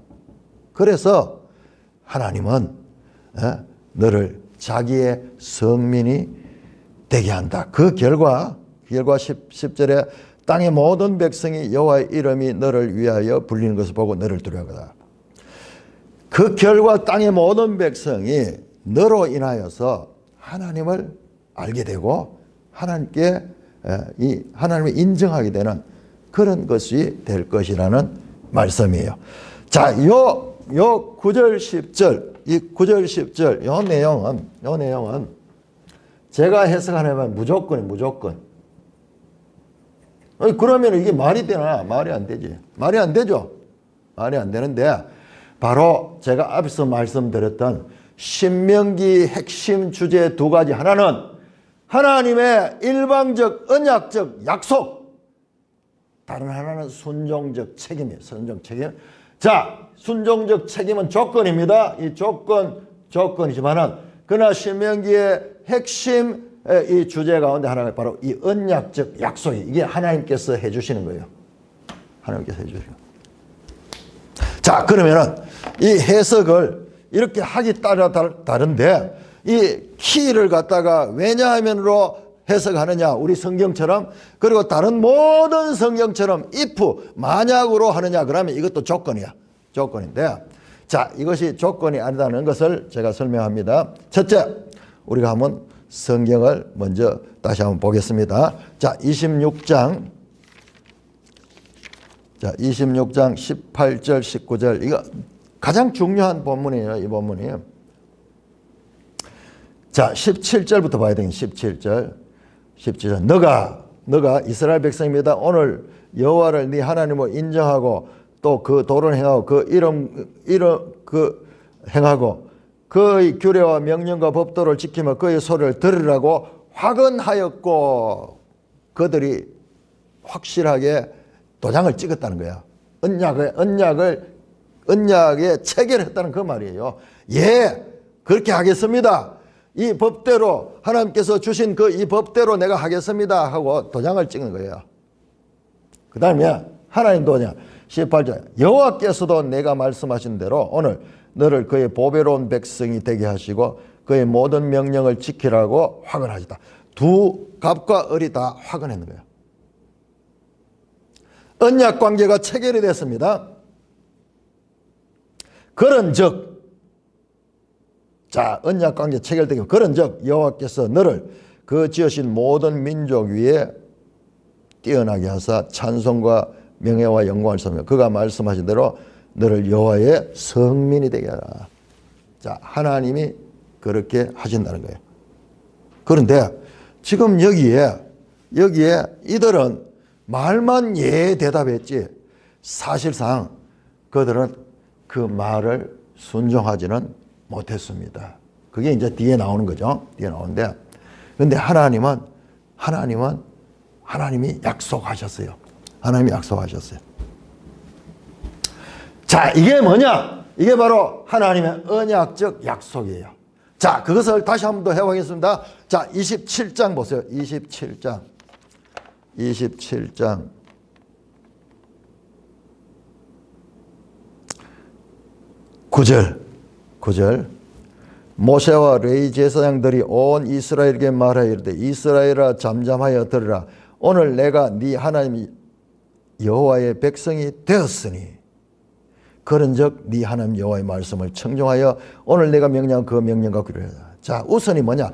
그래서 하나님은 너를 자기의 성민이 되게 한다. 그 결과 10절에 땅의 모든 백성이 여호와의 이름이 너를 위하여 불리는 것을 보고 너를 두려워하다. 그 결과 땅의 모든 백성이 너로 인하여서 하나님을 알게 되고 하나님께 이 하나님을 인정하게 되는 그런 것이 될 것이라는 말씀이에요. 자, 요 9절 10절 이 9절 10절 요 내용은 제가 해석하려면 무조건. 그러면 이게 말이 되나? 말이 안 되지. 말이 안 되죠. 말이 안 되는데 바로 제가 앞에서 말씀드렸던 신명기 핵심 주제 두 가지. 하나는 하나님의 일방적 언약적 약속. 다른 하나는 순종적 책임이에요. 순종 책임. 자, 순종적 책임은 조건입니다. 이 조건이지만은 그러나 신명기의 핵심 이 주제 가운데 하나가 바로 이 언약적 약속이 이게 하나님께서 해주시는 거예요. 하나님께서 해주시는 거예요. 자, 그러면은 이 해석을 이렇게 하기 따라 다른데 이 키를 갖다가 왜냐하면으로 해석하느냐 우리 성경처럼 그리고 다른 모든 성경처럼 if 만약으로 하느냐 그러면 이것도 조건이야. 조건인데 자, 이것이 조건이 아니다는 것을 제가 설명합니다. 첫째, 우리가 한번 성경을 먼저 다시 한번 보겠습니다. 자, 26장 18절 19절 이거 가장 중요한 본문이에요. 이 본문이. 자, 17절부터 봐야 되겠네. 17절 너가 이스라엘 백성입니다. 오늘 여호와를 네 하나님으로 인정하고 또 그 도를 행하고 그 이름 행하고 그의 규례와 명령과 법도를 지키며 그의 소리를 들으라고 확언하였고 그들이 확실하게 도장을 찍었다는 거야. 언약에 체결했다는 그 말이에요. 예, 그렇게 하겠습니다. 이 법대로 하나님께서 주신 그 이 법대로 내가 하겠습니다 하고 도장을 찍는 거예요. 그 다음에 하나님 도장 18절 여호와께서도 내가 말씀하신 대로 오늘 너를 그의 보배로운 백성이 되게 하시고 그의 모든 명령을 지키라고 확언하시다. 두 갑과 을이 다 확언했는 거예요. 언약 관계가 체결이 됐습니다. 그런즉, 자, 언약 관계 체결되고, 그런즉 여호와께서 너를 그 지으신 모든 민족 위에 뛰어나게 하사 찬송과 명예와 영광을 삼며 그가 말씀하신 대로 너를 여호와의 성민이 되게 하라. 자, 하나님이 그렇게 하신다는 거예요. 그런데 지금 여기에 이들은 말만 예 대답했지 사실상 그들은 그 말을 순종하지는 못했습니다. 그게 이제 뒤에 나오는 거죠. 뒤에 나오는데, 근데 하나님이 약속하셨어요. 하나님이 약속하셨어요. 자, 이게 뭐냐? 이게 바로 하나님의 언약적 약속이에요. 자, 그것을 다시 한 번 더 해보겠습니다. 자, 27장 보세요. 27장 9절 모세와 레위 제사장들이 온 이스라엘에게 말하여 이르되 이스라엘아 잠잠하여 들으라. 오늘 내가 네 하나님 여호와의 백성이 되었으니 그런즉 네 하나님 여호와의 말씀을 청종하여 오늘 내가 명령한 그 명령과 그리하라. 자, 우선이 뭐냐?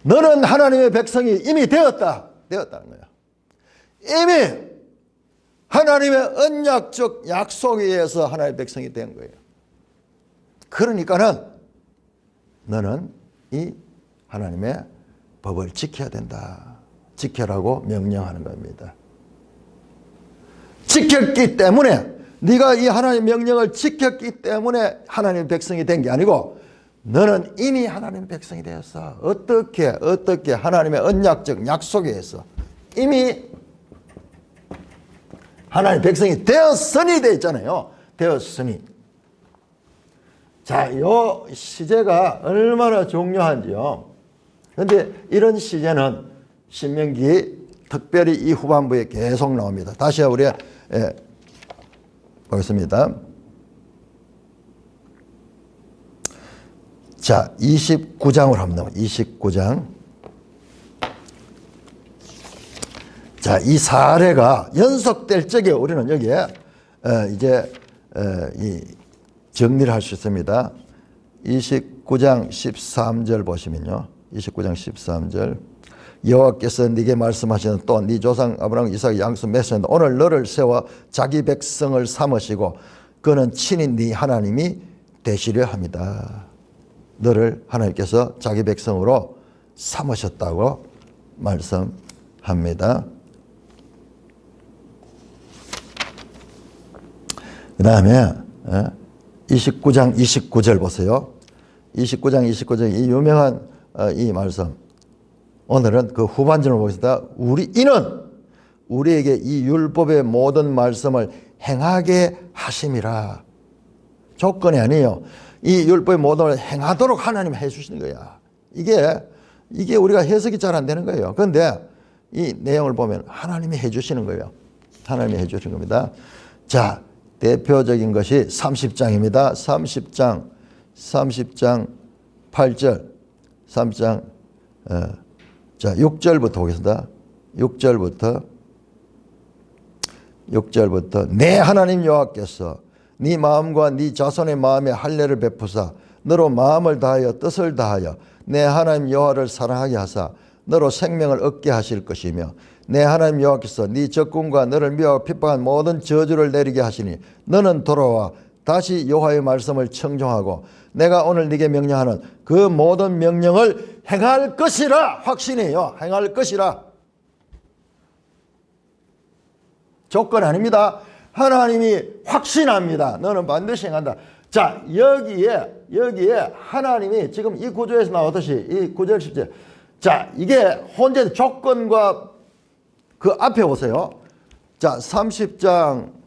너는 하나님의 백성이 이미 되었다는 거야. 이미 하나님의 언약적 약속에 의해서 하나님의 백성이 된 거예요. 그러니까는 너는 이 하나님의 법을 지켜야 된다. 지켜라고 명령하는 겁니다. 지켰기 때문에, 네가 이 하나님의 명령을 지켰기 때문에 하나님의 백성이 된 게 아니고 너는 이미 하나님의 백성이 되었어. 어떻게 하나님의 언약적 약속에 의해서 이미 하나님의 백성이 되었으니 돼 있잖아요. 되었으니. 자, 이 시제가 얼마나 중요한지요. 그런데 이런 시제는 신명기 특별히 이 후반부에 계속 나옵니다. 다시 우리 보겠습니다. 자, 29장으로 한번 나와요. 29장. 자, 이 사례가 연속될 적에 우리는 여기에 이제 이 정리를 할 수 있습니다. 29장 13절 보시면요. 29장 13절. 여호와께서 네게 말씀하시는 또 네 조상 아브라함 이삭 양수 맺으셨는데 오늘 너를 세워 자기 백성을 삼으시고 그는 친히 네 하나님이 되시려 합니다. 너를 하나님께서 자기 백성으로 삼으셨다고 말씀합니다. 그 다음에 29장 29절 보세요. 29장 29절 이 유명한 이 말씀. 오늘은 그 후반전을 보겠습니다. 이는 우리에게 이 율법의 모든 말씀을 행하게 하심이라. 조건이 아니에요. 이 율법의 모든 걸 행하도록 하나님이 해주시는 거야. 이게 우리가 해석이 잘 안 되는 거예요. 그런데 이 내용을 보면 하나님이 해주시는 거예요. 하나님이 해주시는 겁니다. 자, 대표적인 것이 30장입니다. 30장 8절. 30장 자, 6절부터 보겠습니다. 6절부터 내 하나님 여호와께서 네 마음과 네 자손의 마음에 할례를 베푸사 너로 마음을 다하여 뜻을 다하여 내 하나님 여호와를 사랑하게 하사 너로 생명을 얻게 하실 것이며 내 하나님 여호와께서 네 적군과 너를 미워하고 핍박한 모든 저주를 내리게 하시니 너는 돌아와 다시 여호와의 말씀을 청종하고 내가 오늘 네게 명령하는 그 모든 명령을 행할 것이라. 확신이에요. 행할 것이라. 조건 아닙니다. 하나님이 확신합니다. 너는 반드시 행한다. 자, 여기에 하나님이 지금 이 구조에서 나오듯이 이 9절 10절. 자, 이게 혼재 조건과 그 앞에 보세요. 자, 30장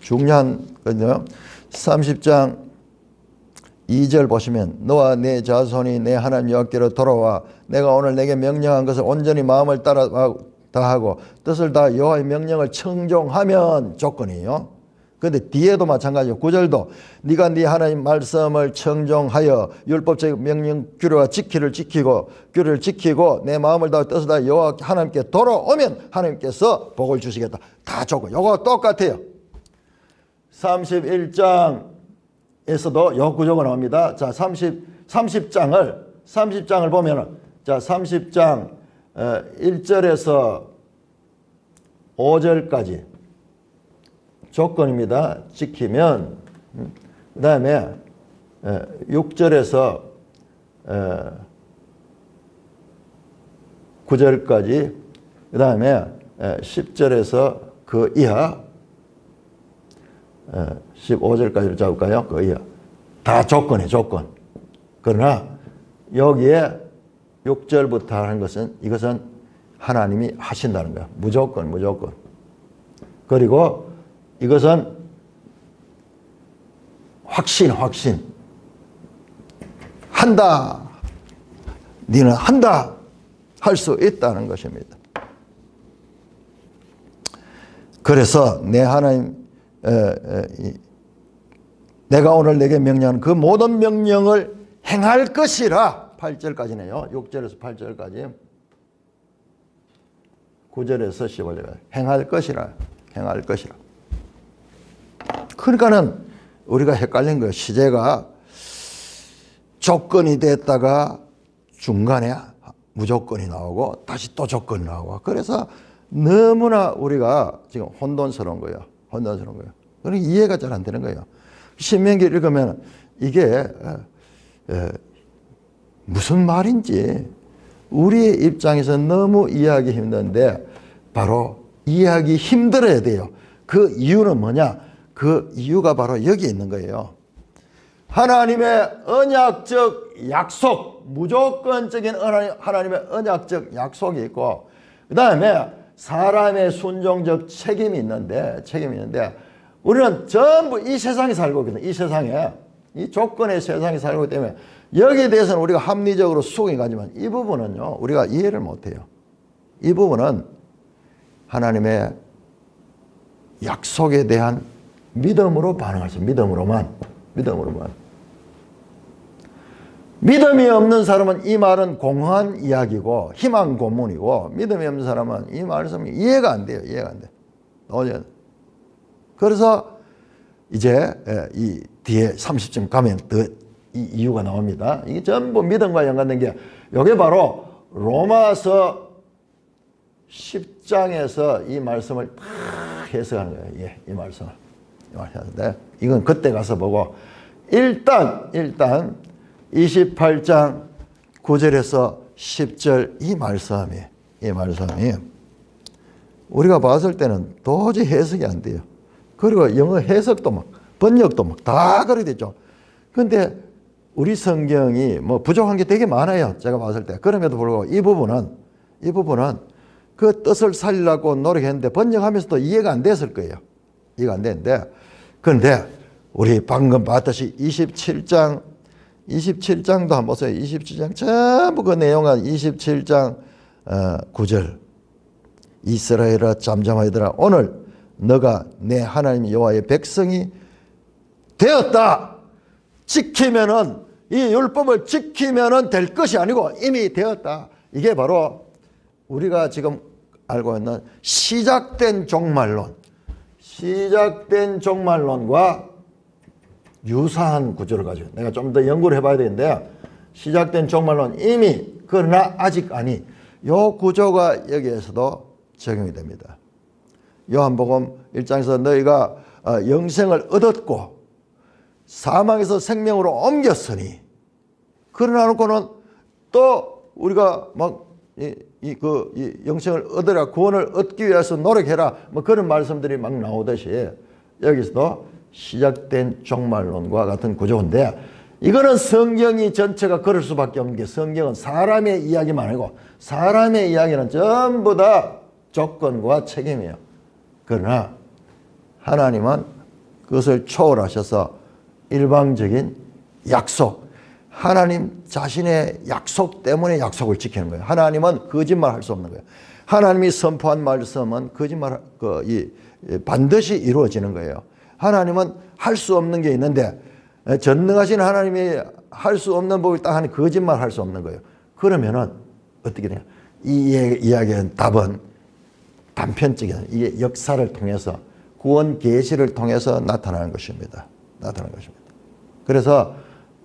중요한 거든요. 30장 2절 보시면 너와 내 자손이 내 하나님 여호와께로 돌아와 내가 오늘 내게 명령한 것을 온전히 마음을 따라 다하고 뜻을 다하 여호와의 명령을 청종하면 조건이에요. 근데 뒤에도 마찬가지예요. 9절도 네가 네 하나님 말씀을 청종하여 율법적 명령 규례와 규례를 지키고 내 마음을 다하여 뜻을 다하여 여호와 하나님께 돌아오면 하나님께서 복을 주시겠다. 다 좋고 요거 똑같아요. 31장에서도 요 구조가 나옵니다. 자, 30장을 보면은 자, 30장 1절에서 5절까지 조건입니다. 지키면 그 다음에 6절에서 9절까지 그 다음에 10절에서 그 이하 15절까지를 잡을까요? 그 이하 다 조건이에요. 조건. 그러나 여기에 6절부터 하는 것은 이것은 하나님이 하신다는 거야. 무조건. 그리고 이것은 확신. 한다. 너는 한다. 할 수 있다는 것입니다. 그래서 내 하나님, 내가 오늘 내게 명령하는 그 모든 명령을 행할 것이라. 8절까지네요. 6절에서 8절까지. 9절에서 15절까지. 행할 것이라. 그러니까는 우리가 헷갈린 거예요. 시제가 조건이 됐다가 중간에 무조건이 나오고 다시 또 조건이 나오고 그래서 너무나 우리가 지금 혼돈스러운 거예요. 그러니까 이해가 잘 안 되는 거예요. 신명기 읽으면 이게 무슨 말인지 우리의 입장에서 너무 이해하기 힘든데 바로 이해하기 힘들어야 돼요. 그 이유는 뭐냐? 그 이유가 바로 여기 있는 거예요. 하나님의 언약적 약속, 무조건적인 하나님의 언약적 약속이 있고 그 다음에 사람의 순종적 책임이 있는데 우리는 전부 이 세상에 살고 있거든요. 이 세상에. 이 조건의 세상에 살고 있기 때문에 여기에 대해서는 우리가 합리적으로 수긍이 가지만 이 부분은요. 우리가 이해를 못해요. 이 부분은 하나님의 약속에 대한 믿음으로 반응할 수 있어요. 믿음으로만. 믿음이 없는 사람은 이 말은 공허한 이야기고 희망 고문이고 믿음이 없는 사람은 이 말씀이 이해가 안 돼요. 도저히. 그래서 이제 이 뒤에 30쯤 가면 더 이 이유가 나옵니다. 이게 전부 믿음과 연관된 게 이게 바로 로마서 10장에서 이 말씀을 다 해석하는 거예요. 이 말씀을. 이건 그때 가서 보고 일단 28장 9절에서 10절 이 말씀이 우리가 봤을 때는 도저히 해석이 안 돼요. 그리고 영어 해석도 번역도 다 그렇게 됐죠. 그런데 우리 성경이 부족한 게 되게 많아요. 제가 봤을 때. 그럼에도 불구하고 이 부분은 그 뜻을 살리려고 노력했는데 번역하면서도 이해가 안 됐을 거예요. 이해가 안 되는데 그런데 우리 방금 봤듯이 27장도 한번 보세요. 27장 전부 그 내용은 27장 9절 이스라엘아 잠잠하여들아 오늘 너가 내 하나님 여호와의 백성이 되었다. 지키면은 이 율법을 지키면은 될 것이 아니고 이미 되었다. 이게 바로 우리가 지금 알고 있는 시작된 종말론과 유사한 구조를 가지고 내가 좀 더 연구를 해봐야 되는데 시작된 종말론 이미 그러나 아직 아니 요 구조가 여기에서도 적용이 됩니다. 요한복음 1장에서 너희가 영생을 얻었고 사망에서 생명으로 옮겼으니 그러나 놓고는 또 우리가 이 영생을 얻으라 구원을 얻기 위해서 노력해라 그런 말씀들이 막 나오듯이 여기서도 시작된 종말론과 같은 구조인데 이거는 성경이 전체가 그럴 수밖에 없는 게 성경은 사람의 이야기만 아니고 사람의 이야기는 전부 다 조건과 책임이에요. 그러나 하나님은 그것을 초월하셔서 일방적인 약속, 하나님 자신의 약속 때문에 약속을 지키는 거예요. 하나님은 거짓말할 수 없는 거예요. 하나님이 선포한 말씀은 거짓말 반드시 이루어지는 거예요. 하나님은 할 수 없는 게 있는데 전능하신 하나님이 할 수 없는 법을 딱 하는 거짓말 할 수 없는 거예요. 그러면은 어떻게 되냐? 이 이야기의 답은 단편적인 이게 역사를 통해서 구원 계시를 통해서 나타나는 것입니다. 나타나는 것입니다. 그래서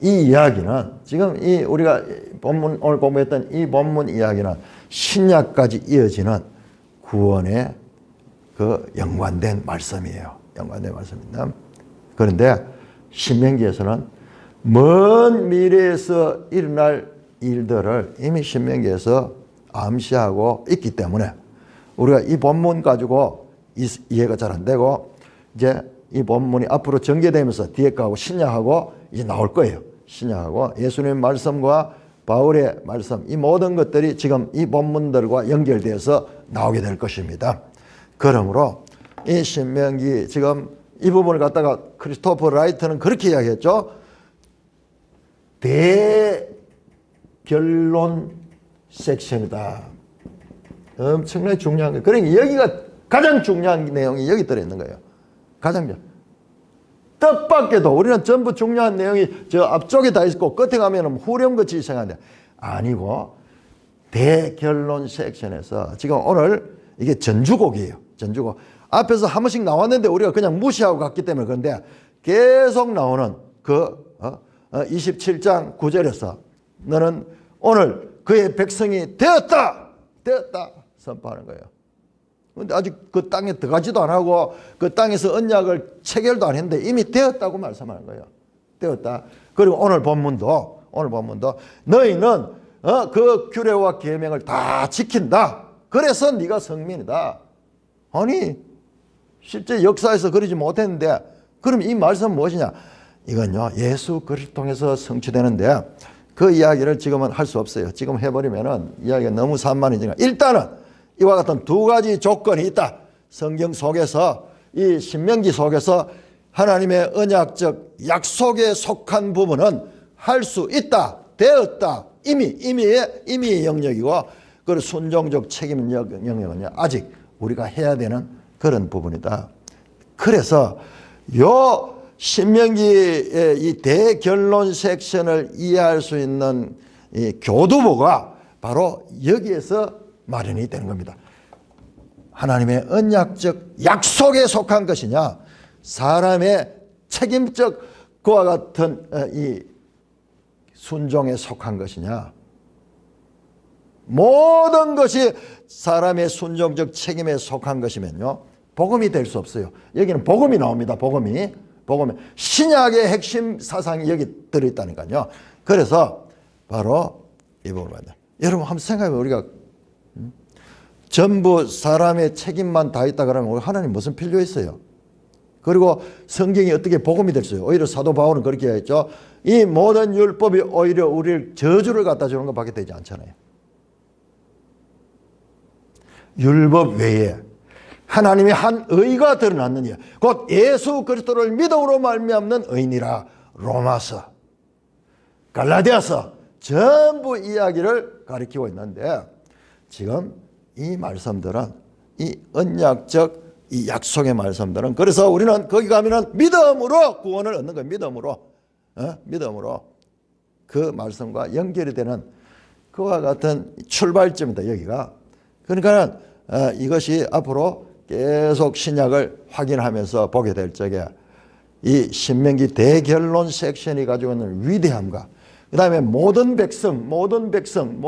이 이야기는 지금 이 우리가 본문 오늘 공부했던 이 본문 이야기는 신약까지 이어지는 구원의 그 연관된 말씀이에요. 연관된 말씀입니다. 그런데 신명기에서는 먼 미래에서 일어날 일들을 이미 신명기에서 암시하고 있기 때문에 우리가 이 본문 가지고 이해가 잘 안 되고 이제 이 본문이 앞으로 전개되면서 뒤에 거하고 신약하고 이제 나올 거예요. 신약하고 예수님의 말씀과 바울의 말씀 이 모든 것들이 지금 이 본문들과 연결되어서 나오게 될 것입니다. 그러므로 이 신명기 지금 이 부분을 갖다가 크리스토퍼 라이트는 그렇게 이야기했죠. 대결론 섹션이다. 엄청나게 중요한 거예요. 그러니까 여기가 가장 중요한 내용이 여기 들어있는 거예요. 가장 중요한. 뜻밖에도 우리는 전부 중요한 내용이 저 앞쪽에 다 있고 끝에 가면 후렴같이 생각하는데 아니고 대결론 섹션에서 지금 오늘 이게 전주곡이에요. 전주곡. 앞에서 한 번씩 나왔는데 우리가 그냥 무시하고 갔기 때문에 그런데 계속 나오는 그 27장 9절에서 너는 오늘 그의 백성이 되었다 선포하는 거예요. 근데 아직 그 땅에 들어가지도 안 하고 그 땅에서 언약을 체결도 안 했는데 이미 되었다고 말씀하는 거예요. 되었다. 그리고 오늘 본문도 너희는 그 규례와 계명을 다 지킨다. 그래서 네가 성민이다. 아니 실제 역사에서 그러지 못했는데 그럼 이 말씀은 무엇이냐? 이건요 예수 그리스도 통해서 성취되는데 그 이야기를 지금은 할 수 없어요. 지금 해버리면은 이야기가 너무 산만해지니까 일단은 이와 같은 두 가지 조건이 있다. 성경 속에서 이 신명기 속에서 하나님의 언약적 약속에 속한 부분은 할 수 있다. 되었다. 이미의 영역이고 그 순종적 책임 영역은요 아직 우리가 해야 되는 그런 부분이다. 그래서 요 신명기의 이 대결론 섹션을 이해할 수 있는 이 교두보가 바로 여기에서 마련이 되는 겁니다. 하나님의 언약적 약속에 속한 것이냐 사람의 책임적 그와 같은 이 순종에 속한 것이냐 모든 것이 사람의 순종적 책임에 속한 것이면요 복음이 될 수 없어요. 여기는 복음이 나옵니다. 복음이 신약의 핵심 사상이 여기 들어있다니까요. 그래서 바로 이 부분을 여러분 한번 생각해보면 우리가 전부 사람의 책임만 다 있다 그러면 하나님 무슨 필요 있어요? 그리고 성경이 어떻게 복음이 될 수 있어요? 오히려 사도 바울은 그렇게 했죠. 이 모든 율법이 오히려 우리를 저주를 갖다 주는 것밖에 되지 않잖아요. 율법 외에 하나님의 한 의가 드러났느니 곧 예수 그리스도를 믿음으로 말미암는 의니라. 로마서, 갈라디아서 전부 이야기를 가리키고 있는데 지금 이 말씀들은 이 언약적 이 약속의 말씀들은 그래서 우리는 거기 가면은 믿음으로 구원을 얻는 거예요. 믿음으로 그 말씀과 연결이 되는 그와 같은 출발점이다 여기가. 그러니까 이것이 앞으로 계속 신약을 확인하면서 보게 될 적에 이 신명기 대결론 섹션이 가지고 있는 위대함과 그 다음에 모든 백성과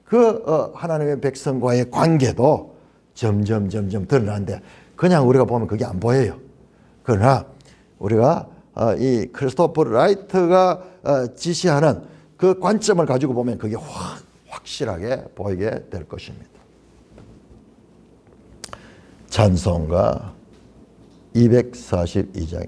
그 하나님의 백성과의 관계도 점점 드러나는데 그냥 우리가 보면 그게 안 보여요. 그러나 우리가 이 크리스토퍼 라이트가 지시하는 그 관점을 가지고 보면 그게 확실하게 보이게 될 것입니다. 찬송가 242장입니다.